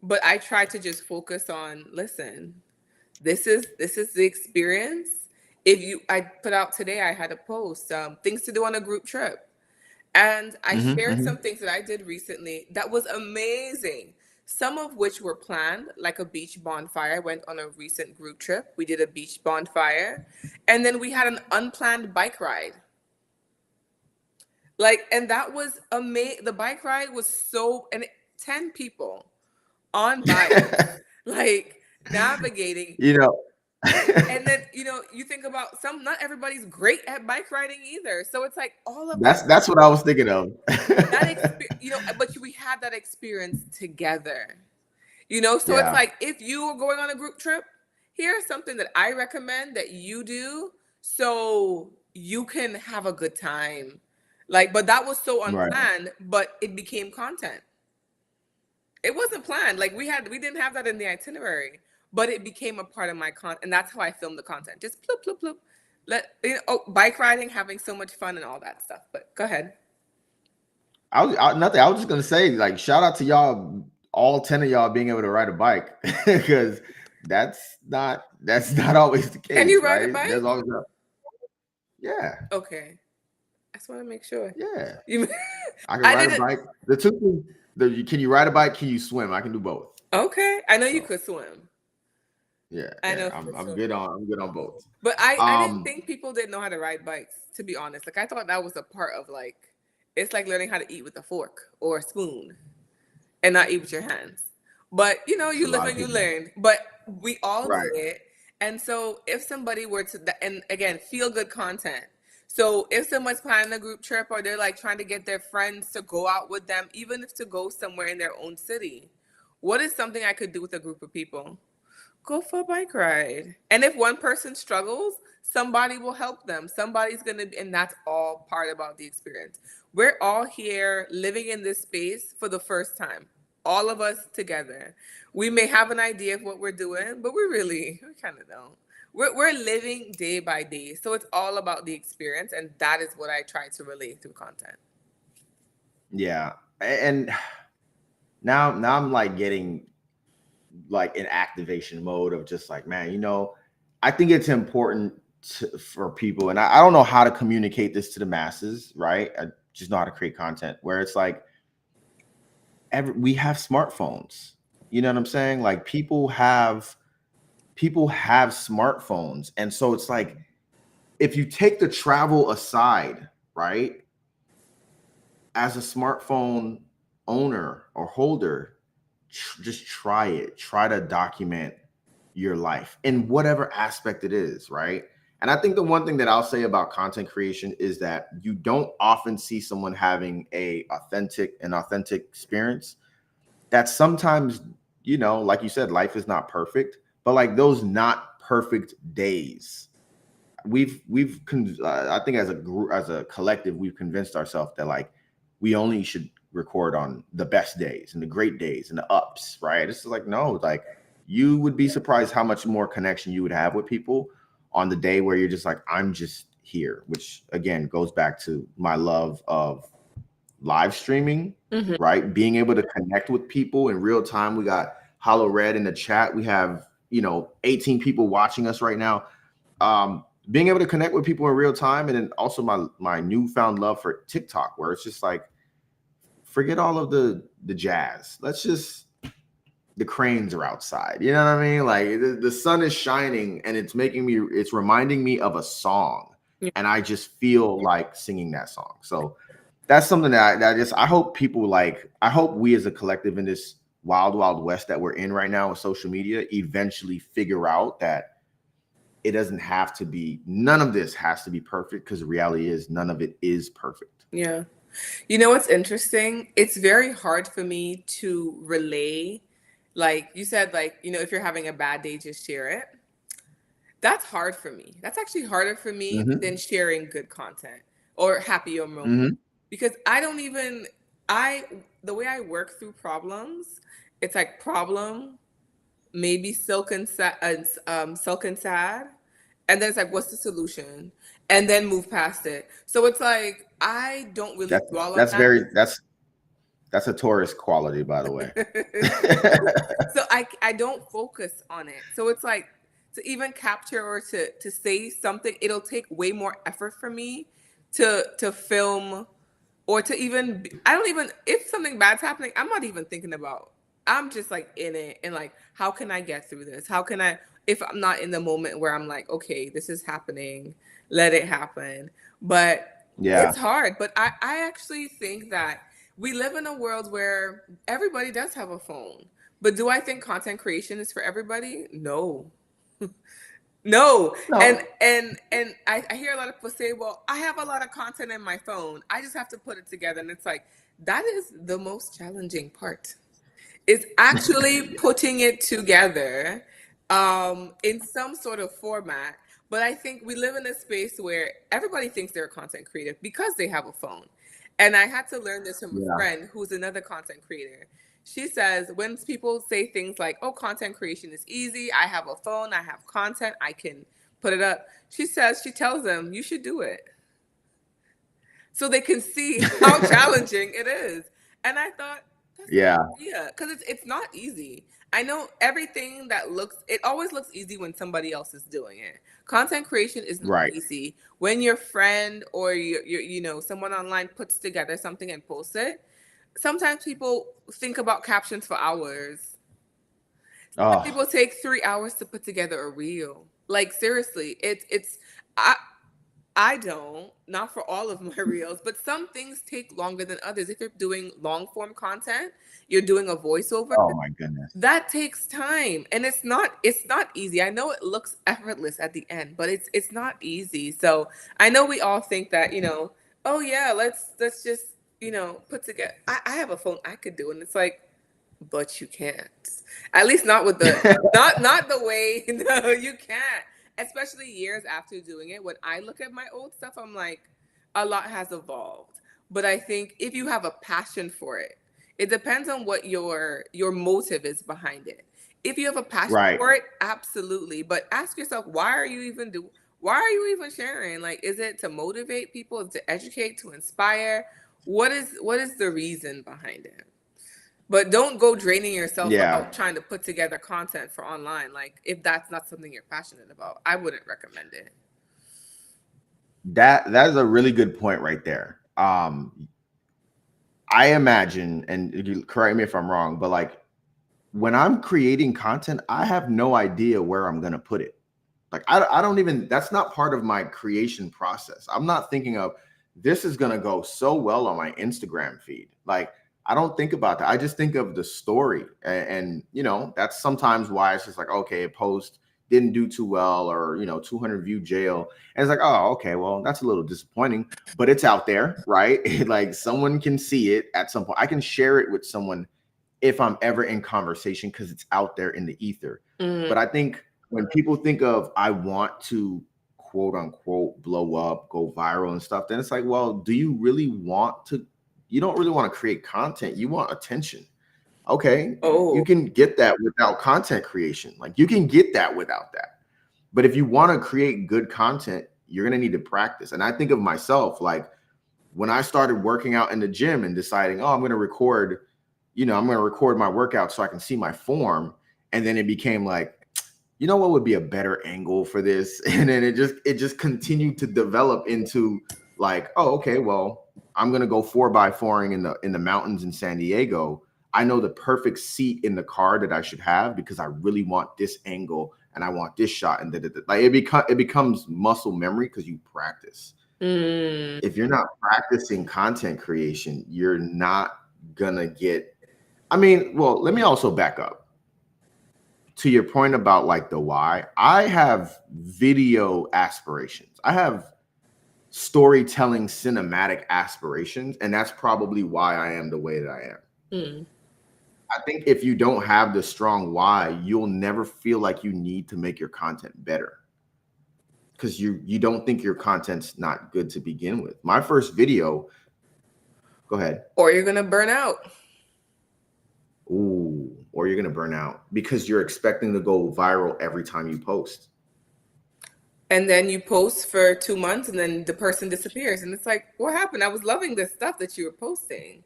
but I try to just focus on listen, this is the experience. If you I put out today, I had a post things to do on a group trip and I Mm-hmm. shared Mm-hmm. some things that I did recently that was amazing, some of which were planned, like a beach bonfire. I went on a recent group trip, we did a beach bonfire, and then we had an unplanned bike ride. Like, and that was amazing. The bike ride was so, and 10 people on bikes, like navigating. You know, And then, you think about not everybody's great at bike riding either. So it's like all of that, that's what I was thinking of. that experience, but we had that experience together, so it's Yeah. like if you were going on a group trip, here's something that I recommend that you do so you can have a good time. Like, but that was so Right. unplanned, but it became content. It wasn't planned. Like we didn't have that in the itinerary, but it became a part of my content, and that's how I filmed the content. Just bloop bloop bloop. Bike riding, having so much fun, and all that stuff. But go ahead. Nothing. I was just gonna say, like, shout out to y'all, all 10 of y'all being able to ride a bike, because that's not always the Can case, you ride a right? There's bike? always yeah, Okay, I just want to make sure. yeah. You, I can I ride a didn't. bike. The two things, can you ride a bike? Can you swim? I can do both. Okay, I know you So could swim. yeah, I yeah. know for I'm sure. good on both. But I didn't Um, think people didn't know how to ride bikes, to be honest. Like I thought that was a part of it's like learning how to eat with a fork or a spoon and not eat with your hands. But it's a you live lot of and you people. learn. But we all do Right. it. And so if somebody were to, and again, feel good content. So if someone's planning a group trip or they're like trying to get their friends to go out with them, even if to go somewhere in their own city, what is something I could do with a group of people? Go for a bike ride. And if one person struggles, somebody will help them. Somebody's going to, and that's all part about the experience. We're all here living in this space for the first time, all of us together. We may have an idea of what we're doing, but we kind of don't. We're living day by day. So it's all about the experience. And that is what I try to relate through content. Yeah. And now I'm like getting like in activation mode of just like, man, I think it's important for people, and I don't know how to communicate this to the masses, right? I just know how to create content where it's like we have smartphones. You know what I'm saying? Like people have smartphones, and so it's like if you take the travel aside, right? As a smartphone owner or holder, just try it. Try to document your life in whatever aspect it is, right? And I think the one thing that I'll say about content creation is that you don't often see someone having an authentic experience. That sometimes, like you said, life is not perfect, but like those not perfect days, I think as a group, as a collective, we've convinced ourselves that like we only should record on the best days and the great days and the ups, right? It's like, no, like you would be surprised how much more connection you would have with people on the day where you're just like, I'm just here, which again goes back to my love of live streaming, Mhm. right? Being able to connect with people in real time. We got Hollow Red in the chat. We have, 18 people watching us right now. Being able to connect with people in real time, and then also my newfound love for TikTok, where it's just like forget all of the jazz. Let's just, the cranes are outside. You know what I mean? Like the sun is shining and it's reminding me of a song. Yeah. And I just feel like singing that song. So that's something I hope people like, I hope we as a collective in this wild, wild west that we're in right now with social media eventually figure out that it doesn't have to be, none of this has to be perfect, because the reality is none of it is perfect. Yeah. You know what's interesting? It's very hard for me to relay. Like you said, like, if you're having a bad day, just share it. That's hard for me. That's actually harder for me Mm-hmm. than sharing good content or happier moments. Mm-hmm. Because I don't even, the way I work through problems, it's like problem, maybe silk and sad, and then it's like, what's the solution, and then move past it. So it's like I don't really That's dwell on that's that. very that's a tourist quality, by the way. So I don't focus on it. So it's like, to even capture or to say something, it'll take way more effort for me to film, or to even I don't even, if something bad's happening, I'm not even thinking about, I'm just like in it, and like, how can I get through this? How can I, if I'm not in the moment where I'm like, okay, this is happening, let it happen. But Yeah. it's hard. But I actually think that we live in a world where everybody does have a phone. But do I think content creation is for everybody? No. No. And No. I hear a lot of people say, well, I have a lot of content in my phone, I just have to put it together. And it's like, that is the most challenging part, is actually putting it together in some sort of format. But I think we live in a space where everybody thinks they're a content creator because they have a phone. And I had to learn this from a Yeah. friend who's another content creator. She says, when people say things like, oh, content creation is easy, I have a phone, I have content, I can put it up. She tells them, you should do it so they can see how challenging it is. And I thought, that's a Yeah. good idea, because it's not easy. I know everything that it always looks easy when somebody else is doing it. Content creation is not Right. easy. When your friend or someone online puts together something and posts it, sometimes people think about captions for hours. Sometimes Oh, people take 3 hours to put together a reel. Like, seriously, I I don't, not for all of my reels, but some things take longer than others. If you're doing long form content, you're doing a voiceover, oh my goodness. that takes time, and it's not easy. I know it looks effortless at the end, but it's not easy. So I know we all think that, oh yeah, let's just, put together. I have a phone, I could do it. And it's like, but you can't. At least not with the not the way. No, you can't. Especially years after doing it. When I look at my old stuff, I'm like, a lot has evolved. But I think if you have a passion for it, it depends on what your motive is behind it. If you have a passion Right. for it, absolutely. But ask yourself, why are you even sharing? Like, is it to motivate people, to educate, to inspire? What is the reason behind it? But don't go draining yourself Yeah. out trying to put together content for online. Like, if that's not something you're passionate about, I wouldn't recommend it. That is a really good point right there. I imagine, and you correct me if I'm wrong, but like when I'm creating content, I have no idea where I'm gonna put it. Like I don't even, that's not part of my creation process. I'm not thinking of, this is gonna go so well on my Instagram feed. Like I don't think about that. I just think of the story, and that's sometimes why it's just like, okay, a post didn't do too well, or 200 view jail, and it's like, oh, okay, well, that's a little disappointing, but it's out there, right? Like someone can see it at some point. I can share it with someone if I'm ever in conversation, because it's out there in the ether. Mm. But I think when people think of, I want to quote unquote blow up, go viral and stuff, then it's like, well, do you really want to? You don't really want to create content. You want attention. Okay, you Oh, can get that without content creation. Like you can get that without that. But if you want to create good content, you're going to need to practice. And I think of myself, like when I started working out in the gym and deciding, oh, I'm going to record, I'm going to record my workout so I can see my form. And then it became like, what would be a better angle for this? And then it just continued to develop into like, oh, okay, well, I'm gonna go 4x4ing in the mountains in San Diego. I know the perfect seat in the car that I should have because I really want this angle and I want this shot, and like it becomes muscle memory because you practice. Mm. If you're not practicing content creation, you're not gonna get. I mean, well, let me also back up to your point about like the why. I have video aspirations. I have storytelling cinematic aspirations, and that's probably why I am the way that I am. Mm. I think if you don't have the strong why, you'll never feel like you need to make your content better because you don't think your content's not good to begin with. My first video, go ahead. Or you're gonna burn out. Ooh, or you're gonna burn out because you're expecting to go viral every time you post. And then you post for 2 months and then the person disappears. And it's like, what happened? I was loving this stuff that you were posting.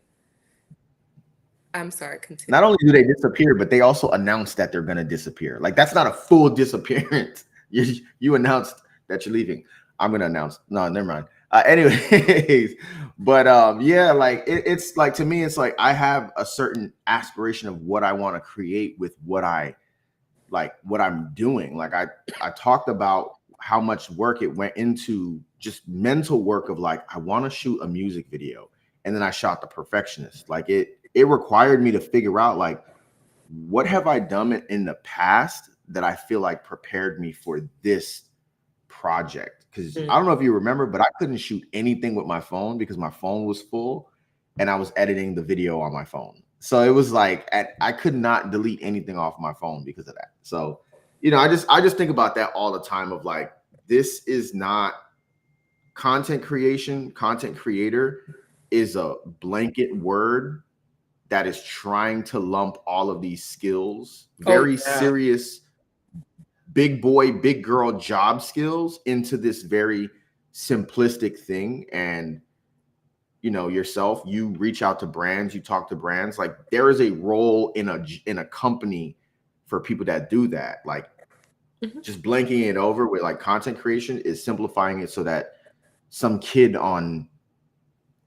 I'm sorry, continue. Not only do they disappear, but they also announce that they're gonna disappear. Like that's not a full disappearance. You announced that you're leaving. I'm gonna announce. No, never mind. Anyways, but yeah, like it's like to me, it's like I have a certain aspiration of what I want to create with what I like, what I'm doing. Like I talked about how much work it went into just mental work of like I want to shoot a music video, and then I shot The Perfectionist. Like it required me to figure out like what have I done in the past that I feel like prepared me for this project. Because I don't know if you remember, but I couldn't shoot anything with my phone because my phone was full and I was editing the video on my phone. So it was like I could not delete anything off my phone because of that. So, you know, I just think about that all the time of like, this is not content creation. Content creator is a blanket word that is trying to lump all of these skills, very serious big boy, big girl job skills into this very simplistic thing. And you know, yourself, you reach out to brands, you talk to brands. Like there is a role in a company for people that do that. Like just blanking it over with like content creation is simplifying it so that some kid on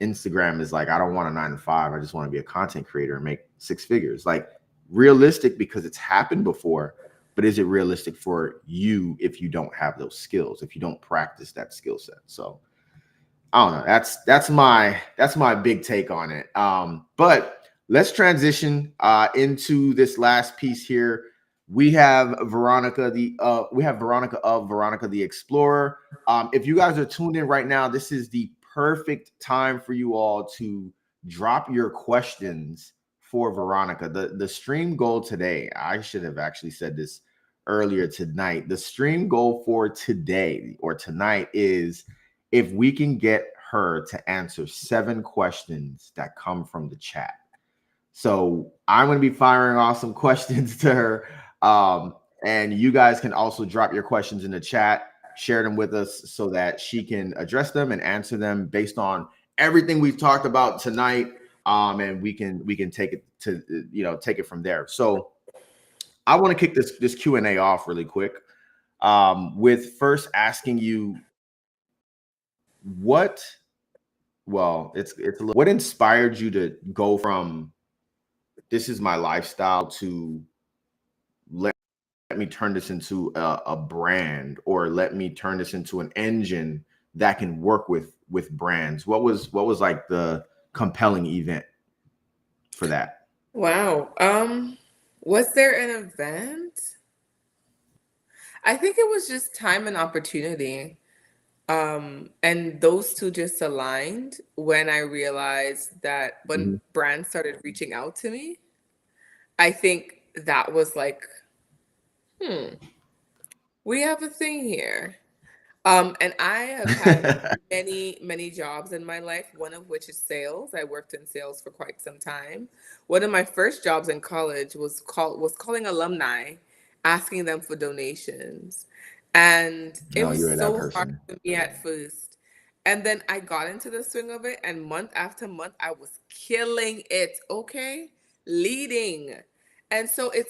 Instagram is like, I don't want a 9 to 5. I just want to be a content creator and make 6 figures. Like realistic because it's happened before, but is it realistic for you if you don't have those skills, if you don't practice that skill set? So I don't know. That's my big take on it. But let's transition into this last piece here. We have Veronica of Veronica the Explorer. If you guys are tuned in right now, this is the perfect time for you all to drop your questions for Veronica. The stream goal today, I should have actually said this earlier tonight. The stream goal for today or tonight is if we can get her to answer 7 questions that come from the chat. So I'm going to be firing off some questions to her. And you guys can also drop your questions in the chat, share them with us so that she can address them and answer them based on everything we've talked about tonight. And we can take it to, you know, take it from there. So I want to kick this Q&A off really quick with first asking you what inspired you to go from this is my lifestyle to let me turn this into a brand, or let me turn this into an engine that can work with brands? What was like the compelling event for that? Wow. Was there an event? I think it was just time and opportunity. And those two just aligned when I realized that when brands started reaching out to me, I think that was like, we have a thing here. And I have had many jobs in my life, one of which is sales. I worked in sales for quite some time. One of my first jobs in college was calling alumni, asking them for donations. And it No, was you're that so hard person. for me at first. And then I got into the swing of it, and month after month, I was killing it, okay? Leading. And so it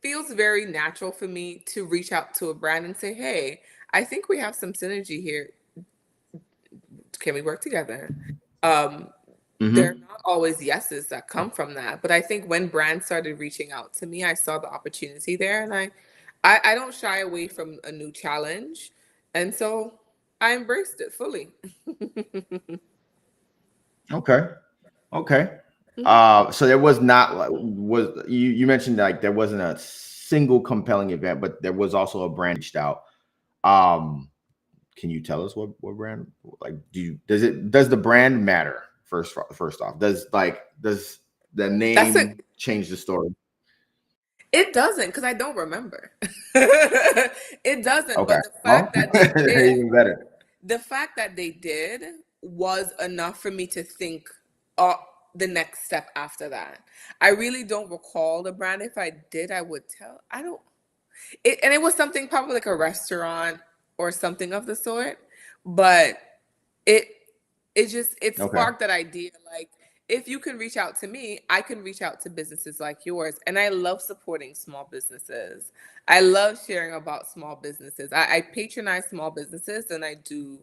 feels very natural for me to reach out to a brand and say, hey, I think we have some synergy here. can we work together? Um, there are Mm-hmm. not always yeses that come from that, but I think when brands started reaching out to me, I saw the opportunity there, and I don't shy away from a new challenge, and so I embraced it fully. Okay. Okay. Mhm. So there was not like was you mentioned like there wasn't a single compelling event, but there was also a brand reached out. Um, can you tell us what brand like does the brand matter first off? Does the That's a name change the story? It doesn't because I don't remember. It doesn't, Okay. but Well, even better. the fact that they did was enough for me to think uh, the next step after that. I really don't recall the brand. If I did, I would tell. I don't. And it was something probably like a restaurant or something of the sort, but it it Okay. sparked that idea, like, if you can reach out to me, I can reach out to businesses like yours. And I love supporting small businesses. I love sharing about small businesses. I patronize small businesses and I do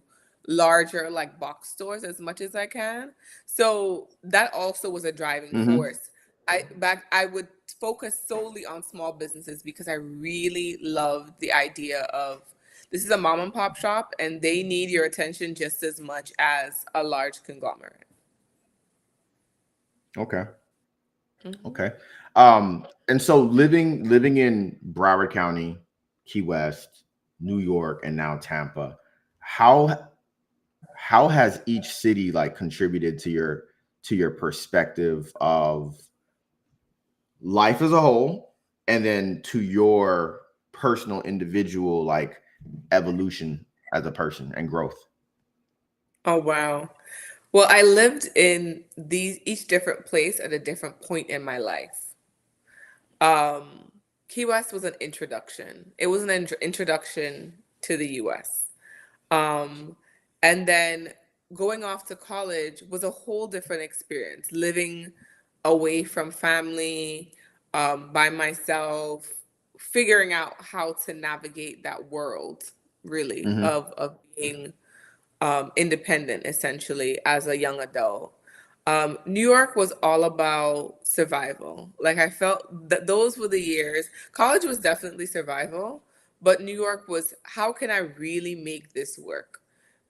larger like box stores as much as I can. So that also was a driving Mm-hmm. force. I would focus solely on small businesses because I really love the idea of, this is a mom and pop shop and they need your attention just as much as a large conglomerate. Okay. Hmm. Okay. And so living in Broward County, Key West, New York, and now Tampa, how how has each city like contributed to your perspective of life as a whole, and then to your personal individual like evolution as a person and growth? Oh, wow. Well, I lived in these each different place at a different point in my life. Um, Key West was an introduction. It was an introduction to the US. Um, and then going off to college was a whole different experience, living away from family, by myself, figuring out how to navigate that world, really, Mm-hmm. of being independent essentially as a young adult. New York was all about survival. Like, I felt that those were the years. College was definitely survival, but New York was, how can I really make this work?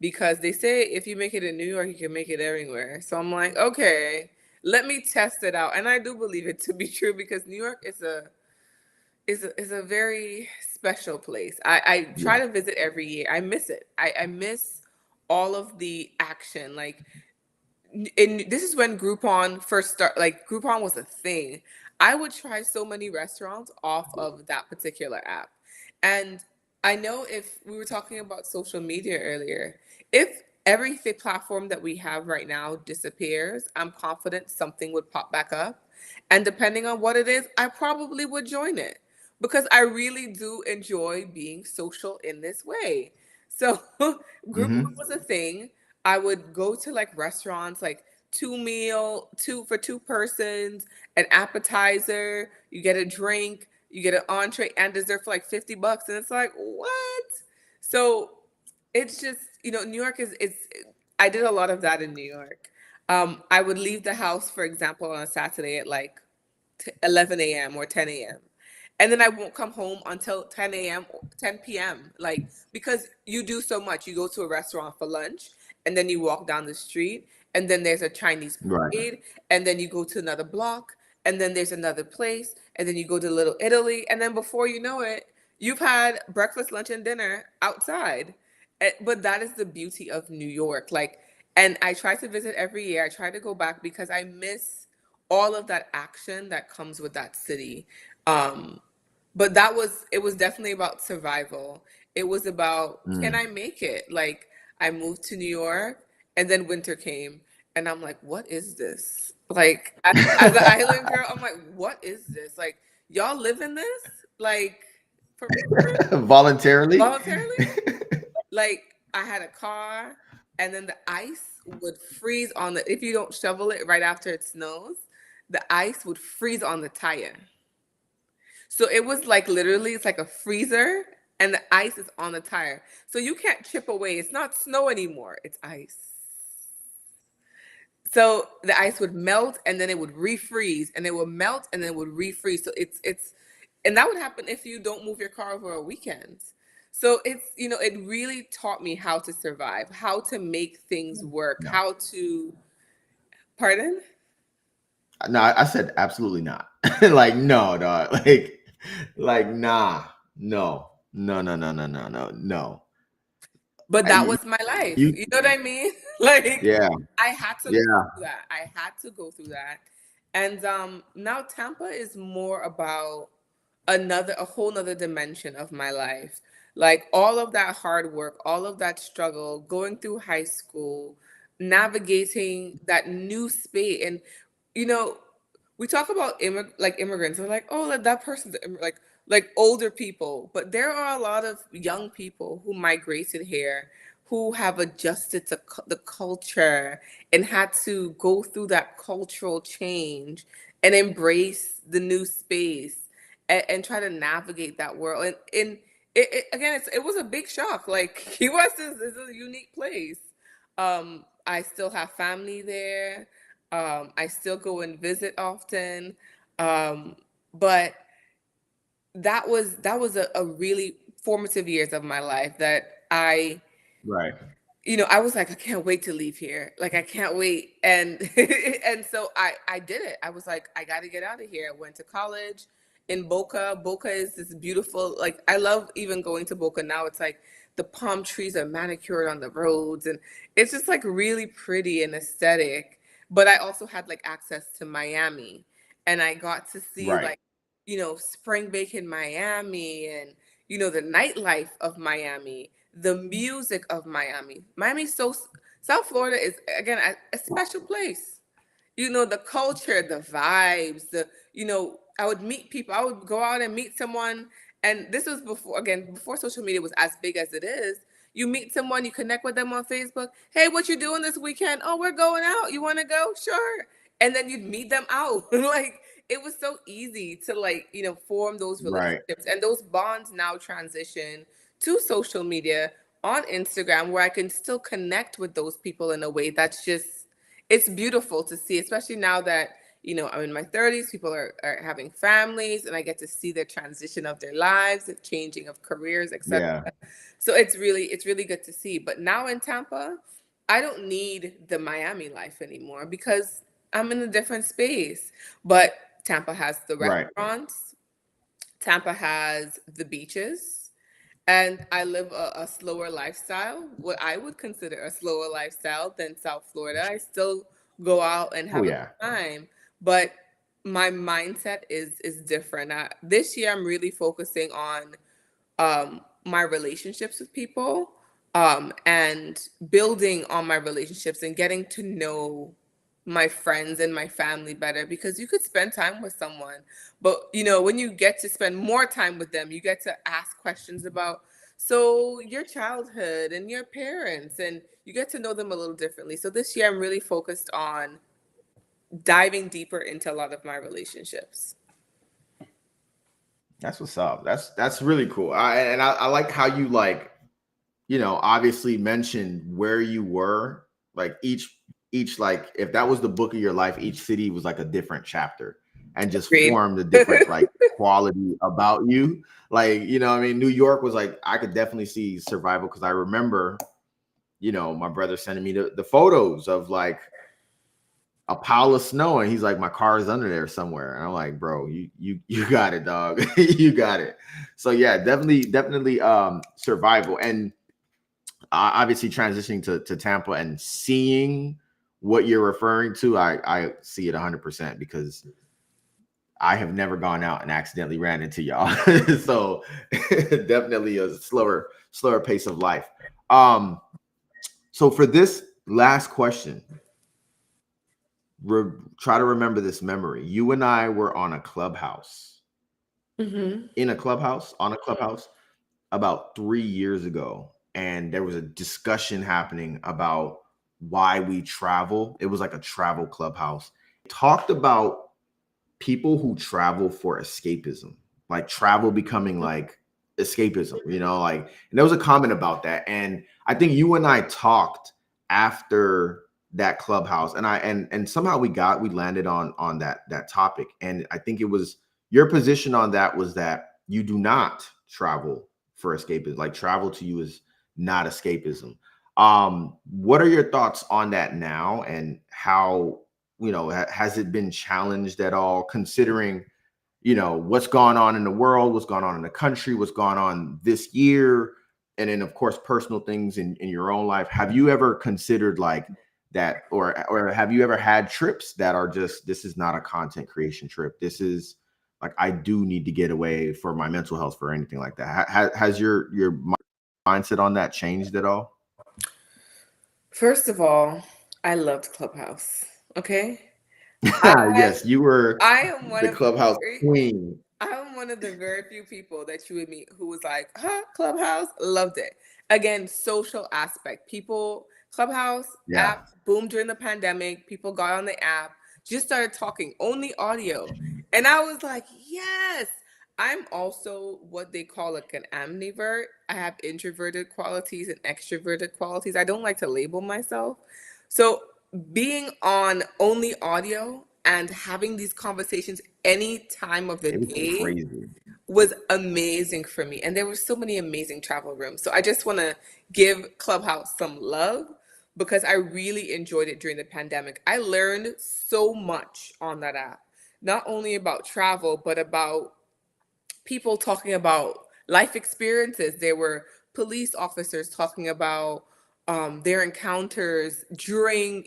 Because they say if you make it in New York, you can make it everywhere. So I'm like, okay, let me test it out. And I do believe it to be true because New York is a very special place. I try Yeah. to visit every year. I miss it. I miss all of the action. Like, and this is when Groupon first start. Like, Groupon was a thing. I would try so many restaurants off of that particular app. And I know, if we were talking about social media earlier, if every platform that we have right now disappears, I'm confident something would pop back up. And depending on what it is, I probably would join it because I really do enjoy being social in this way. So Groupon Mm-hmm. was a thing. I would go to like restaurants, like two for two persons, an appetizer, you get a drink, you get an entree and dessert for like $50. And it's like, what? So it's just, New York is, I did a lot of that in New York. I would leave the house, for example, on a Saturday at like 11 a.m. or 10 a.m. And then I won't come home until 10 a.m. or 10 p.m. Like, because you do so much. You go to a restaurant for lunch, and then you walk down the street, and then there's a Chinese Right. parade, and then you go to another block, and then there's another place, and then you go to Little Italy, and then before you know it, you've had breakfast, lunch, and dinner outside. But that is the beauty of New York. Like, and I try to visit every year. I try to go back because I miss all of that action that comes with that city. Um, but it was definitely about survival. It was about, can Mm. I make it? Like, I moved to New York and then winter came and I'm like, what is this? Like, as an island girl, I'm like, what is this? Like, y'all live in this? Like, for real, for real? Voluntarily. Voluntarily? Like, I had a car and then the ice would freeze on the, if you don't shovel it right after it snows, the ice would freeze on the tire. So it was like, literally, it's like a freezer and the ice is on the tire. So you can't chip away. It's not snow anymore. It's ice. So the ice would melt and then it would refreeze, and it would melt and then it would refreeze. So and that would happen if you don't move your car over a weekend. So it really taught me how to survive, how to make things work, No, how to, pardon? no, I said absolutely not. Like no, dog. Like nah, no, no, no, no, no, no, no, no. But that I, was my life. you, You know what I mean? Like yeah, I had to go yeah, through that. I had to go through that. And now Tampa is more about a whole nother dimension of my life. Like all of that hard work, all of that struggle, going through high school, navigating that new space. And you know, we talk about immigrants. We're like, oh, that person's like older people, but there are a lot of young people who migrated here, who have adjusted to the culture and had to go through that cultural change and embrace the new space and try to navigate that world. And again, it was a big shock. Like US is a unique place. I still have family there. I still go and visit often. Um, but that was a really formative years of my life that right, I was like, I can't wait to leave here. Like, I can't wait. And and so I did it. I was like, I got to get out of here. I went to college in Boca. Boca is this beautiful, like, I love even going to Boca now. It's like the palm trees are manicured on the roads, and it's just like really pretty and aesthetic. But I also had like access to Miami, and I got to see right. like, spring break in Miami, and the nightlife of Miami, the music of Miami. South Florida is again a special place. The culture, the vibes, I would meet people. I would go out and meet someone. And this was before social media was as big as it is. You meet someone, you connect with them on Facebook. Hey, what you doing this weekend? Oh, we're going out. You want to go? Sure. And then you'd meet them out. Like it was so easy to form those Right. relationships, and those bonds now transition to social media on Instagram, where I can still connect with those people in a way that's just, it's beautiful to see, especially now that I'm in my 30s. People are having families, and I get to see the transition of their lives, the changing of careers, etc. Yeah. So it's really good to see. But now in Tampa, I don't need the Miami life anymore because I'm in a different space. But Tampa has the Right. restaurants, Tampa has the beaches, and I live a slower lifestyle, what I would consider a slower lifestyle than South Florida. I still go out and Oh have a yeah. good time, but my mindset is different. This year, I'm really focusing on my relationships with people, and building on my relationships and getting to know my friends and my family better, because you could spend time with someone, but when you get to spend more time with them, you get to ask questions about so your childhood and your parents, and you get to know them a little differently. So this year I'm really focused on diving deeper into a lot of my relationships. That's what's up. That's really cool. I like how you obviously mentioned where you were. Like each like if that was the book of your life, each city was like a different chapter and just Agreed. formed a different like quality about you. Like, I mean, New York was like I could definitely see survival because I remember, my brother sending me the photos of like a pile of snow, and he's like, my car is under there somewhere, and I'm like, bro, you got it, dog. You got it. So yeah, definitely survival. And obviously transitioning to Tampa and seeing what you're referring to, I see it 100% because I have never gone out and accidentally ran into y'all. So definitely a slower pace of life. So for this last question, try to remember this memory. You and I were on a clubhouse, Hmm. on a clubhouse about 3 years ago. And there was a discussion happening about why we travel. It was like a travel clubhouse. It talked about people who travel for escapism, like travel becoming like escapism, like, and there was a comment about that. And I think you and I talked after that Clubhouse, and and somehow we landed on that topic, and I think it was your position on that was that you do not travel for escapism. Like travel to you is not escapism. What are your thoughts on that now, and how, has it been challenged at all, considering, what's gone on in the world, what's gone on in the country, what's gone on this year, and then of course personal things in your own life? Have you ever considered like that, or have you ever had trips that are just, this is not a content creation trip, this is like, I do need to get away for my mental health, for anything like that? Has your mindset on that changed at all? First of all, I loved Clubhouse. Okay. I Yes, you were I am one the of the Clubhouse very queen. I'm one of the very few people that you would meet who was like, huh, Clubhouse, loved it. Again, social aspect. People, Clubhouse Yeah, app boomed during the pandemic. People got on the app, just started talking, only audio. And I was like, yes. I'm also what they call like an amnivert. I have introverted qualities and extroverted qualities. I don't like to label myself. So being on only audio and having these conversations any time of the it was day crazy. was amazing for me. And there were so many amazing travel rooms. So I just want to give Clubhouse some love because I really enjoyed it during the pandemic. I learned so much on that app, not only about travel, but about people talking about life experiences. There were police officers talking about their encounters during,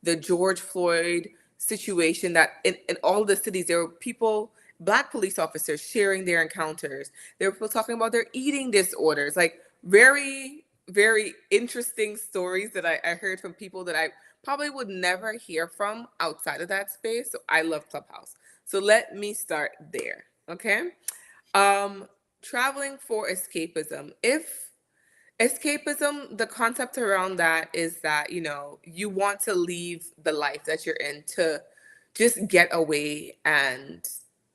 the George Floyd situation. That in all the cities, there were people, Black police officers sharing their encounters. There were people talking about their eating disorders, like very, very interesting stories that I heard from people that I probably would never hear from outside of that space. So I love Clubhouse. So let me start there. Okay. Um, Traveling for escapism. If escapism, the concept around that is that, you want to leave the life that you're in to just get away and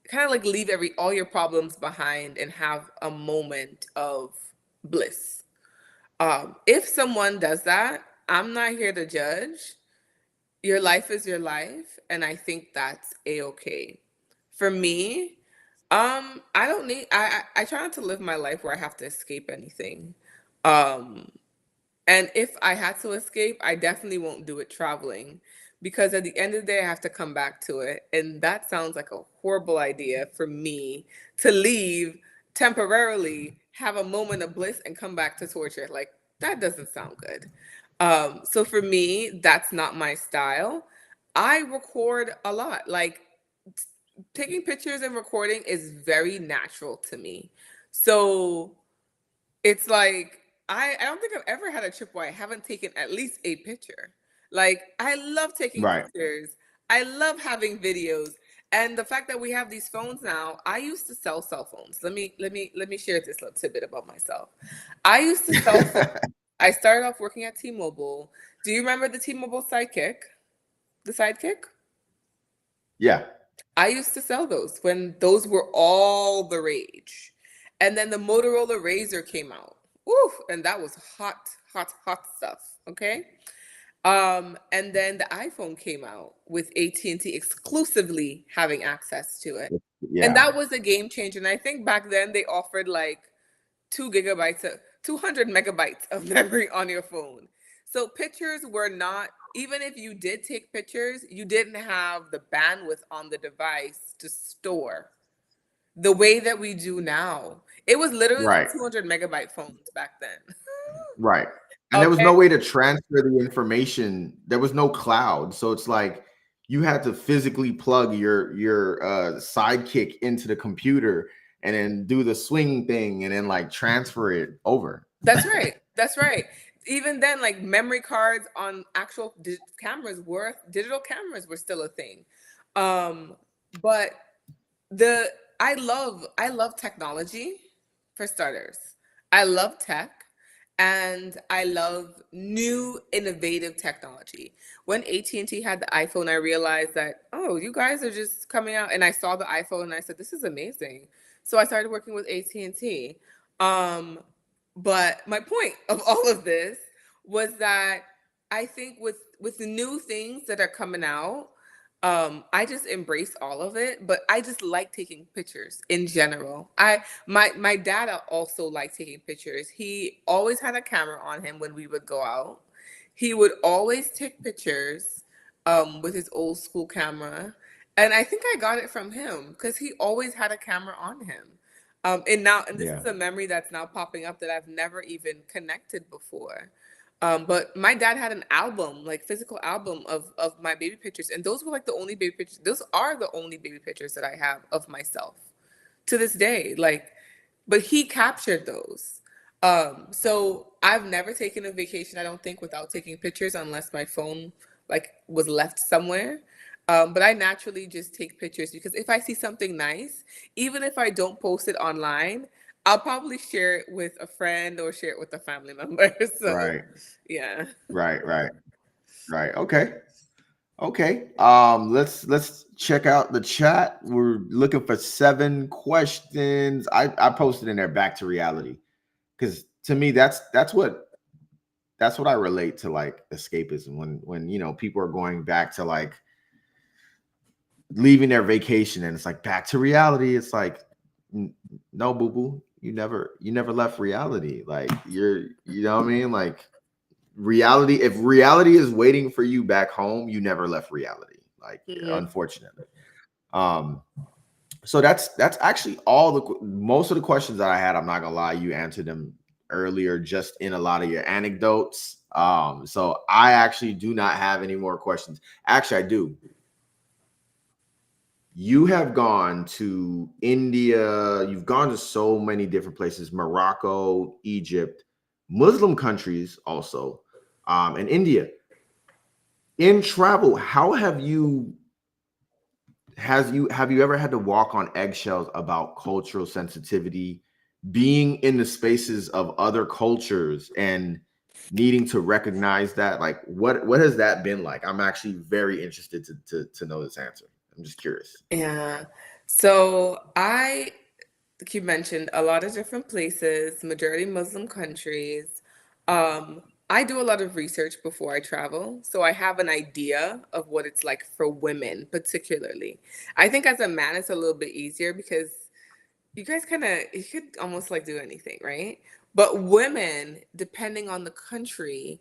kind of like leave all your problems behind and have a moment of bliss. If someone does that, I'm not here to judge. Your life is your life, and I think that's a-okay. For me, I don't need I try not to live my life where I have to escape anything. Um, and if I had to escape, I definitely won't do it traveling because at the end of the day, I have to come back to it. And that sounds like a horrible idea for me to leave temporarily, have a moment of bliss, and come back to torture. Like, that doesn't sound good. So for me, that's not my style. I record a lot. Like, taking pictures and recording is very natural to me. So it's like I don't think I've ever had a trip where I haven't taken at least a picture. Like I love taking Right. pictures. I love having videos. And the fact that we have these phones now, I used to sell cell phones. Let me share this little tidbit about myself. I used to sell phones. I started off working at T-Mobile. Do you remember the T-Mobile Sidekick? The Sidekick? Yeah. I used to sell those when those were all the rage. And then the Motorola Razor came out. Woo, and that was hot, hot, hot stuff. Okay. And then the iPhone came out with AT&T exclusively having access to it. And Yeah. that was a game changer. And I think back then they offered like 2 gigabytes of 200 megabytes of memory on your phone. So pictures were not, even if you did take pictures, you didn't have the bandwidth on the device to store the way that we do now. It was literally like Right. 200 megabyte phones back then. Right. And there was Okay. no way to transfer the information. There was no cloud. So it's like you had to physically plug your sidekick into the computer and then do the swing thing and then like transfer it over. That's right. That's right. Even then, like memory cards on actual digital cameras were still a thing. Um, but the I love technology for starters. I love tech and I love new innovative technology. When AT&T had the iPhone, I realized that, oh, you guys are just coming out, and I saw the iPhone and I said, this is amazing. So I started working with AT&T. Um, but my point of all of this was that I think with the new things that are coming out, I just embrace all of it. But I just like taking pictures in general. My dad also liked taking pictures. He always had a camera on him when we would go out. He would always take pictures with his old school camera. And I think I got it from him because he always had a camera on him. And this Yeah. is a memory that's now popping up that I've never even connected before. But my dad had an album, like physical album of my baby pictures, and those were like the only baby pictures. Those are the only baby pictures that I have of myself to this day. Like, but he captured those. So I've never taken a vacation, I don't think, without taking pictures unless my phone like was left somewhere. But I naturally just take pictures because if I see something nice, even if I don't post it online, I'll probably share it with a friend or share it with a family member. So, Right. yeah. Right. Right. Right. Okay. Okay. Let's check out the chat. We're looking for 7 questions. I posted in there back to reality because to me that's what I relate to, like escapism, when people are going back to like leaving their vacation and it's like back to reality. It's like no, boo boo, you never left reality. Like you know what I mean? Like reality, if reality is waiting for you back home, you never left reality, like Mhm. unfortunately. um so that's actually all the most of the questions that I had. I'm not gonna lie, you answered them earlier just in a lot of your anecdotes. So I actually do not have any more questions. Actually, I do. You have gone to India, you've gone to so many different places, Morocco, Egypt, Muslim countries also, and India. In travel, how have you ever had to walk on eggshells about cultural sensitivity, being in the spaces of other cultures and needing to recognize that? Like what has that been like? I'm actually very interested to know this answer. I'm just curious. Yeah. So I, like you mentioned, a lot of different places, majority Muslim countries. I do a lot of research before I travel, so I have an idea of what it's like for women, particularly. I think as a man, it's a little bit easier because you guys kind of you could almost like do anything, right? But women, depending on the country,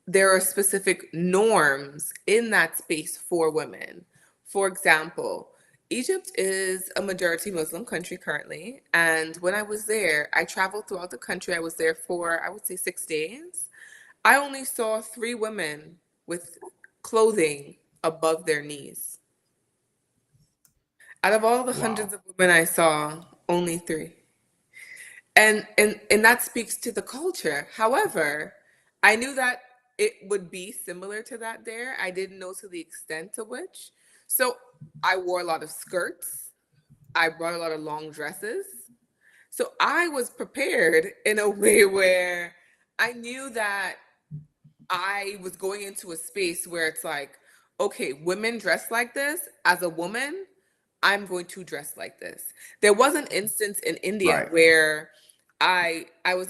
there are specific norms in that space for women. For example, Egypt is a majority Muslim country currently. And when I was there, I traveled throughout the country. I was there for, I would say, 6 days. I only saw 3 women with clothing above their knees. Out of all the hundreds Wow. of women I saw, only 3. And that speaks to the culture. However, I knew that it would be similar to that there. I didn't know to the extent to which. So I wore a lot of skirts. I brought a lot of long dresses. So I was prepared in a way where I knew that I was going into a space where it's like, okay, women dress like this. As a woman, I'm going to dress like this. There was an instance in India Right. where I was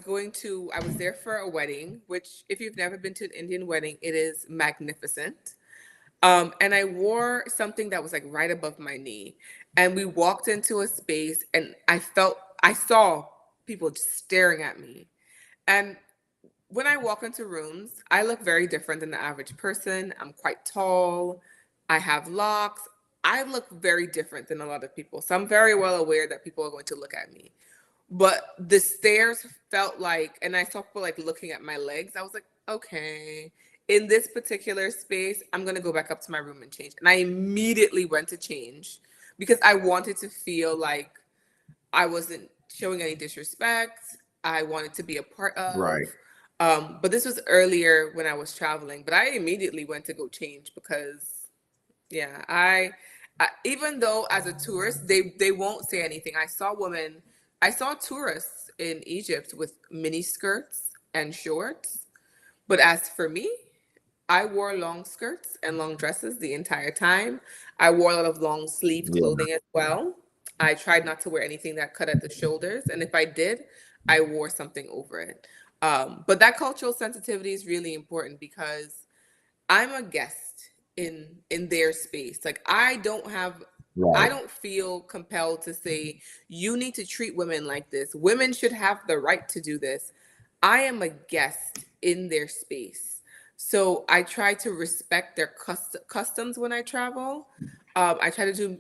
there for a wedding, which if you've never been to an Indian wedding, it is magnificent. And I wore something that was like right above my knee. And we walked into a space and I saw people just staring at me. And when I walk into rooms, I look very different than the average person. I'm quite tall. I have locks. I look very different than a lot of people. So I'm very well aware that people are going to look at me. But the stairs felt like, and I saw people like looking at my legs. I was like, okay, in this particular space, I'm going to go back up to my room and change. And I immediately went to change because I wanted to feel like I wasn't showing any disrespect. I wanted to be a part Right. of. But this was earlier when I was traveling. But I immediately went to go change because, yeah, I even though as a tourist they won't say anything. I saw tourists in Egypt with mini skirts and shorts. But as for me, I wore long skirts and long dresses the entire time. I wore a lot of long sleeve Yeah. clothing as well. I tried not to wear anything that cut at the shoulders, and if I did, I wore something over it. But that cultural sensitivity is really important because I'm a guest in their space. Like I Right. don't feel compelled to say you need to treat women like this. Women should have the right to do this. I am a guest in their space. So I try to respect their customs when I travel. I try to do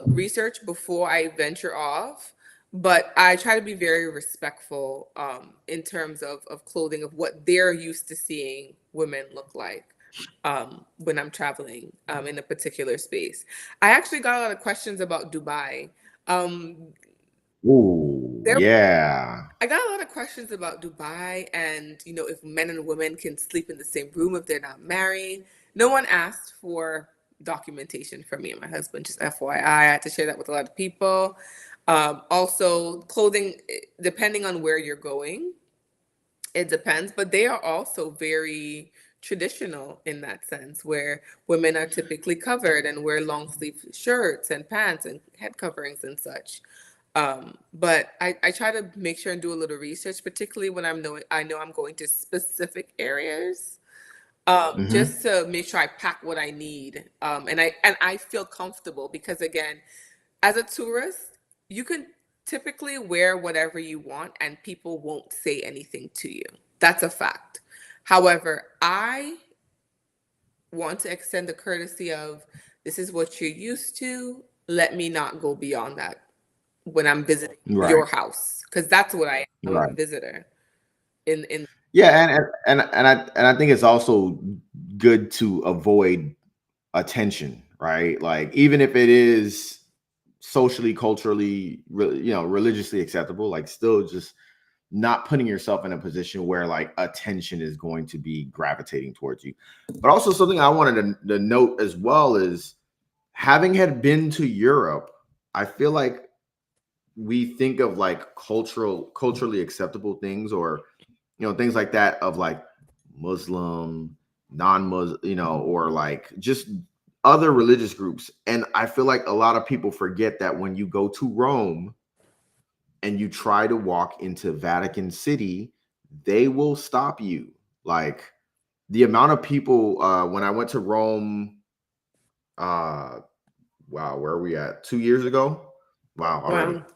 research before I venture off, but I try to be very respectful in terms of clothing, of what they're used to seeing women look like when I'm traveling in a particular space. I actually got a lot of questions about Dubai. Um, Ooh, there, yeah. I got a lot of questions about Dubai and, if men and women can sleep in the same room if they're not married. No one asked for documentation from me and my husband, just FYI. I had to share that with a lot of people. Also, clothing, depending on where you're going, it depends, but they are also very traditional in that sense, where women are typically covered and wear long sleeve shirts and pants and head coverings and such. But I try to make sure and do a little research, particularly when I know I'm going to specific areas, Mm-hmm. just to make sure I pack what I need. And I feel comfortable because, again, as a tourist, you can typically wear whatever you want and people won't say anything to you. That's a fact. However, I want to extend the courtesy of, this is what you're used to. Let me not go beyond that when I'm visiting Right. your house, because that's what I am. I'm a Right. visitor in Yeah, and I think it's also good to avoid attention, right? Like even if it is socially, culturally, religiously acceptable, like still just not putting yourself in a position where like attention is going to be gravitating towards you. But also something I wanted to note as well is having had been to Europe, I feel like we think of like culturally acceptable things, or things like that, of like Muslim, non-Muslim, or like just other religious groups. And I feel like a lot of people forget that when you go to Rome and you try to walk into Vatican City, they will stop you. Like the amount of people when I went to Rome, uh wow, where are we at? 2 years ago? Wow, already. Wow.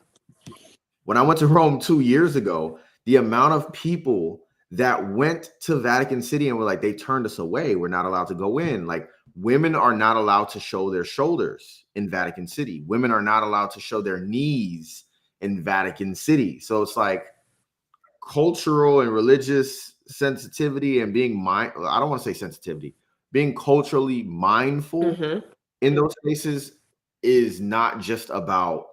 When I went to Rome 2 years ago, the amount of people that went to Vatican City and were like, they turned us away. We're not allowed to go in. Like, women are not allowed to show their shoulders in Vatican City. Women are not allowed to show their knees in Vatican City. So it's like cultural and religious sensitivity and being I don't want to say sensitivity, being culturally mindful Hmm. in those spaces is not just about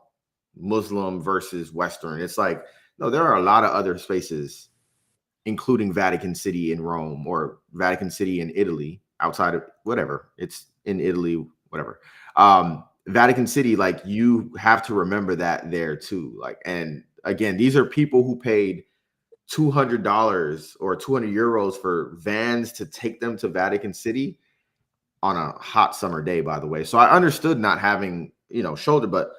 Muslim versus Western. It's like, no, there are a lot of other spaces, including Vatican City in Rome or Vatican City in Italy, outside of whatever. It's in Italy, whatever. Vatican City, like you have to remember that there too. Like, and again, these are people who paid $200 or 200 euros for vans to take them to Vatican City on a hot summer day, by the way. So I understood not having, shoulder, but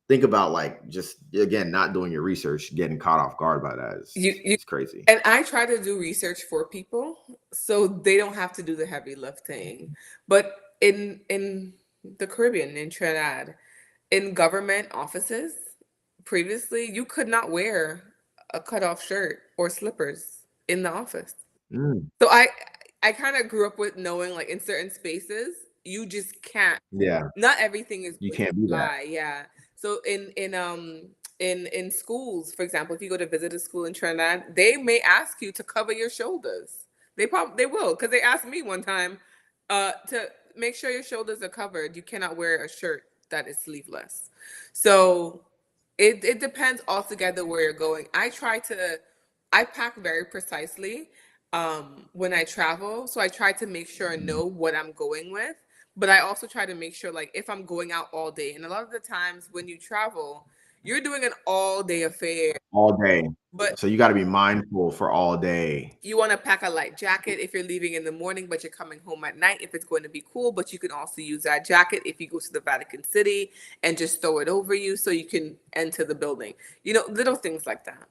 think about like just again not doing your research, getting caught off guard by that is You it's crazy. and I try to do research for people so they don't have to do the heavy lifting. But in the Caribbean, in Trinidad, in government offices, previously you could not wear a cutoff shirt or slippers in the office. Mm, So I kind of grew up with knowing, like, in certain spaces you just can't. yeah, Not everything is you going to can't do that. fly. Yeah. So in schools, for example, if you go to visit a school in Trinidad, they may ask you to cover your shoulders. They will, because they asked me one time to make sure your shoulders are covered. You cannot wear a shirt that is sleeveless. So it depends altogether where you're going. I pack very precisely when I travel. So I try to make sure I know what I'm going with. But I also try to make sure, like, if I'm going out all day, and a lot of the times when you travel, you're doing an all day affair, All day. but So you got to be mindful for all day. you want to pack a light jacket if you're leaving in the morning, but you're coming home at night if it's going to be cool. But you can also use that jacket if you go to the Vatican City and just throw it over you so you can enter the building. Little things like that.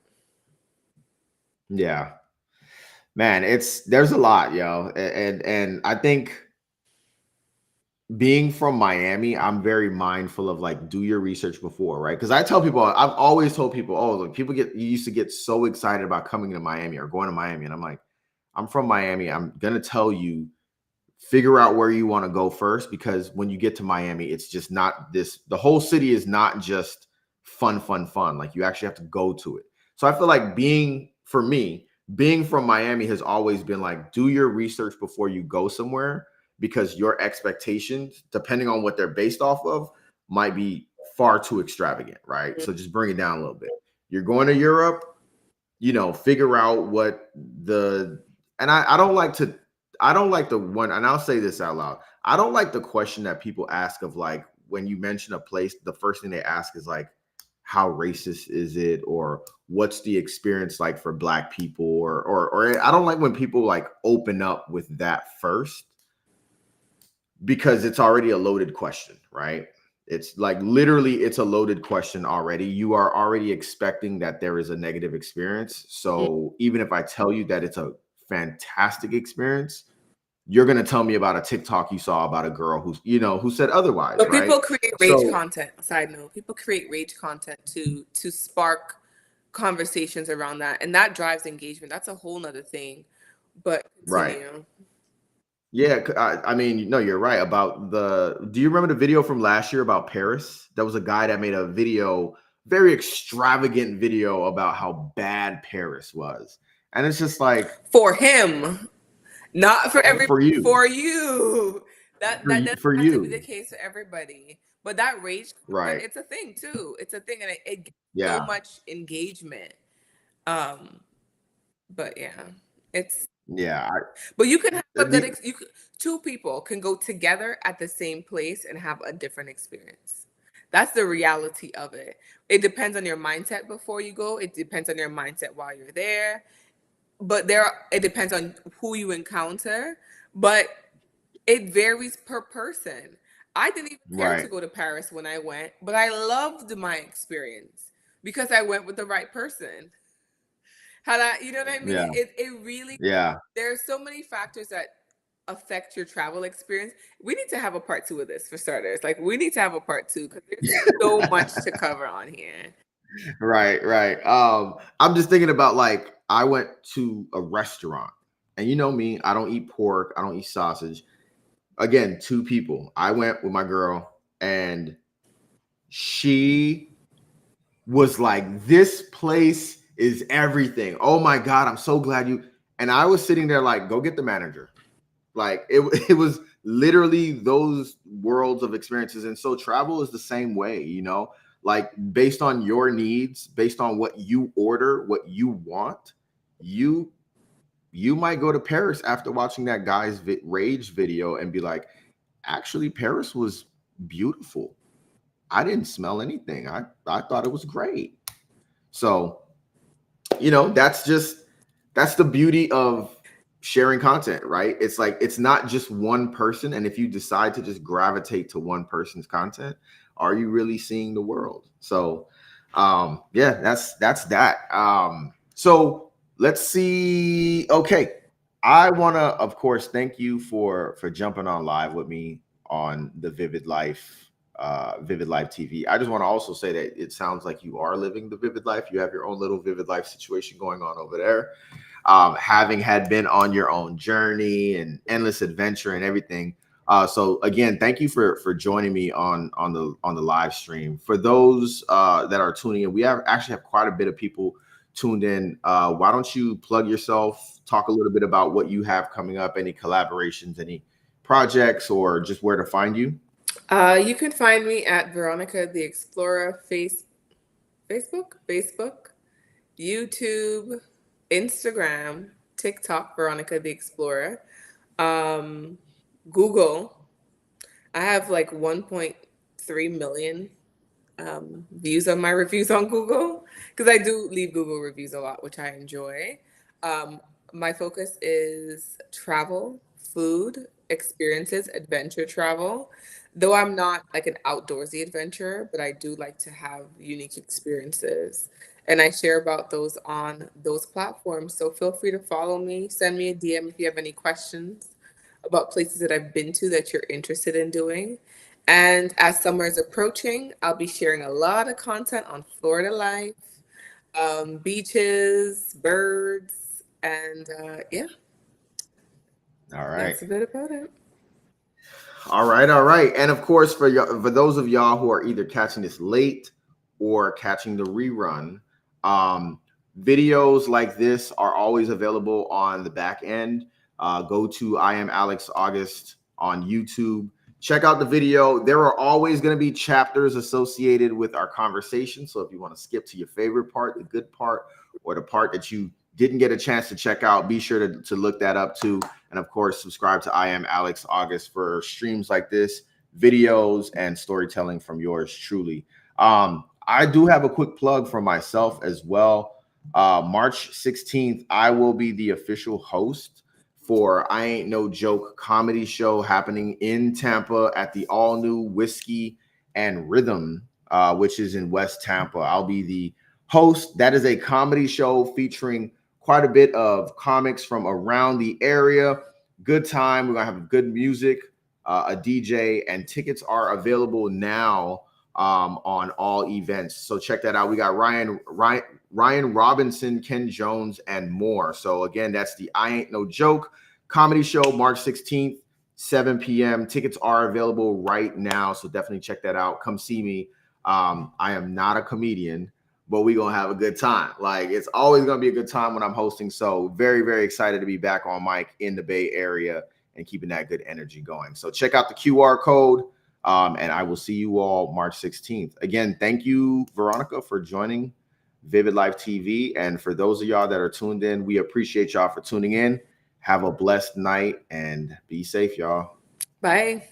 Yeah. Man, there's a lot, yo. And I think being from Miami, I'm very mindful of like do your research before, right? Because I tell people, I've always told people, oh, look, you used to get so excited about coming to Miami or going to Miami. And I'm like, I'm from Miami. I'm gonna tell you, figure out where you want to go first, because when you get to Miami, it's just not this, the whole city is not just fun. Like you actually have to go to it. So I feel like for me, being from Miami has always been like, do your research before you go somewhere, because your expectations, depending on what they're based off of, might be far too extravagant, right? So just bring it down a little bit. You're going to Europe, figure out what the and I don't like the one, and I'll say this out loud. I don't like the question that people ask of like when you mention a place, the first thing they ask is like, how racist is it, or what's the experience like for black people, or I don't like when people like open up with that first, because it's already a loaded question, right? It's like literally it's a loaded question already. You are already expecting that there is a negative experience. So even if I tell you that it's a fantastic experience, you're going to tell me about a TikTok you saw about a girl who said otherwise, But right? people create rage So content. Side note: people create rage content to spark conversations around that, and that drives engagement. That's a whole nother thing. But right. continue. Yeah, I mean, no, you're right about do you remember the video from last year about Paris? There was a guy that made a video, very extravagant video about how bad Paris was. And it's just like, For him, not for for you, for you. That doesn't for have to be you. the case for everybody. But that rage content, Right. it's a thing too. It's a thing, and it gets so Yeah. much engagement. Um, but yeah, it's Yeah. but you can have a good The, two people can go together at the same place and have a different experience. That's the reality of it. It depends on your mindset before you go. It depends on your mindset while you're there. But it depends on who you encounter. But it varies per person. I didn't even care to right. go to Paris when I went, but I loved my experience because I went with the right person. You know what I mean? Yeah. It really, Yeah. there's so many factors that affect your travel experience. We need to have a part two of this for starters. Like we need to have a part two because there's so much to cover on here. Right. I'm just thinking about like I went to a restaurant, and you know me, I don't eat pork, I don't eat sausage. Again, two people. I went with my girl, and she was like, "This place is everything. Oh my god, I'm so glad you." And I was sitting there like, "Go get the manager." Like it, it was literally those worlds of experiences. And so travel is the same way, like based on your needs, based on what you order, what you want, you you might go to Paris after watching that guy's rage video and be like, actually, Paris was beautiful. I didn't smell anything. I thought it was great. So, that's the beauty of sharing content, right? It's like it's not just one person, and if you decide to just gravitate to one person's content, are you really seeing the world? So, yeah, that's that. So let's see. Okay, I want to, of course, thank you for jumping on live with me on the Vivid Life TV. I just want to also say that it sounds like you are living the vivid life. You have your own little vivid life situation going on over there. Having had been on your own journey and endless adventure and everything. So again, thank you for joining me on the live stream. For those that are tuning in, we actually have quite a bit of people tuned in. Why don't you plug yourself? Talk a little bit about what you have coming up, any collaborations, any projects, or just where to find you. You can find me at Veronica The Explorer, Facebook, YouTube, Instagram, TikTok, Veronica The Explorer, um, Google. I have like 1.3 million views on my reviews on Google because I do leave Google reviews a lot, which I enjoy. Um, my focus is travel, food, experiences, adventure travel. Though I'm not like an outdoorsy adventurer, but I do like to have unique experiences. and I share about those on those platforms. So feel free to follow me, send me a DM if you have any questions about places that I've been to that you're interested in doing. And as summer is approaching, I'll be sharing a lot of content on Florida life, beaches, birds, and yeah, All right. that's a bit about it. All right, all right. And of course, for y'all, for those of y'all who are either catching this late or catching the rerun, um, videos like this are always available on the back end. Go to I am Alex Auguste on YouTube. Check out the video. There are always going to be chapters associated with our conversation. So if you want to skip to your favorite part, the good part, or the part that you didn't get a chance to check out, be sure to look that up too. And of course, subscribe to I am Alex Auguste for streams like this, videos, and storytelling from yours truly. I do have a quick plug for myself as well. March 16th, I will be the official host for I Ain't No Joke comedy show happening in Tampa at the all new Whiskey and Rhythm, which is in West Tampa. I'll be the host. That is a comedy show featuring quite a bit of comics from around the area. Good time. We're gonna have good music, a DJ, and tickets are available now on all events. So check that out. We got Ryan Robinson, Ken Jones, and more. So again, that's the I Ain't No Joke comedy show, March 16th, 7 p.m. Tickets are available right now, so definitely check that out. Come see me. I am not a comedian, but we're going to have a good time. Like, it's always going to be a good time when I'm hosting. So very, very excited to be back on mic in the Bay Area and keeping that good energy going. So check out the QR code, and I will see you all March 16th. Again, thank you, Veronica, for joining VividLife TV. And for those of y'all that are tuned in, we appreciate y'all for tuning in. Have a blessed night and be safe, y'all. Bye.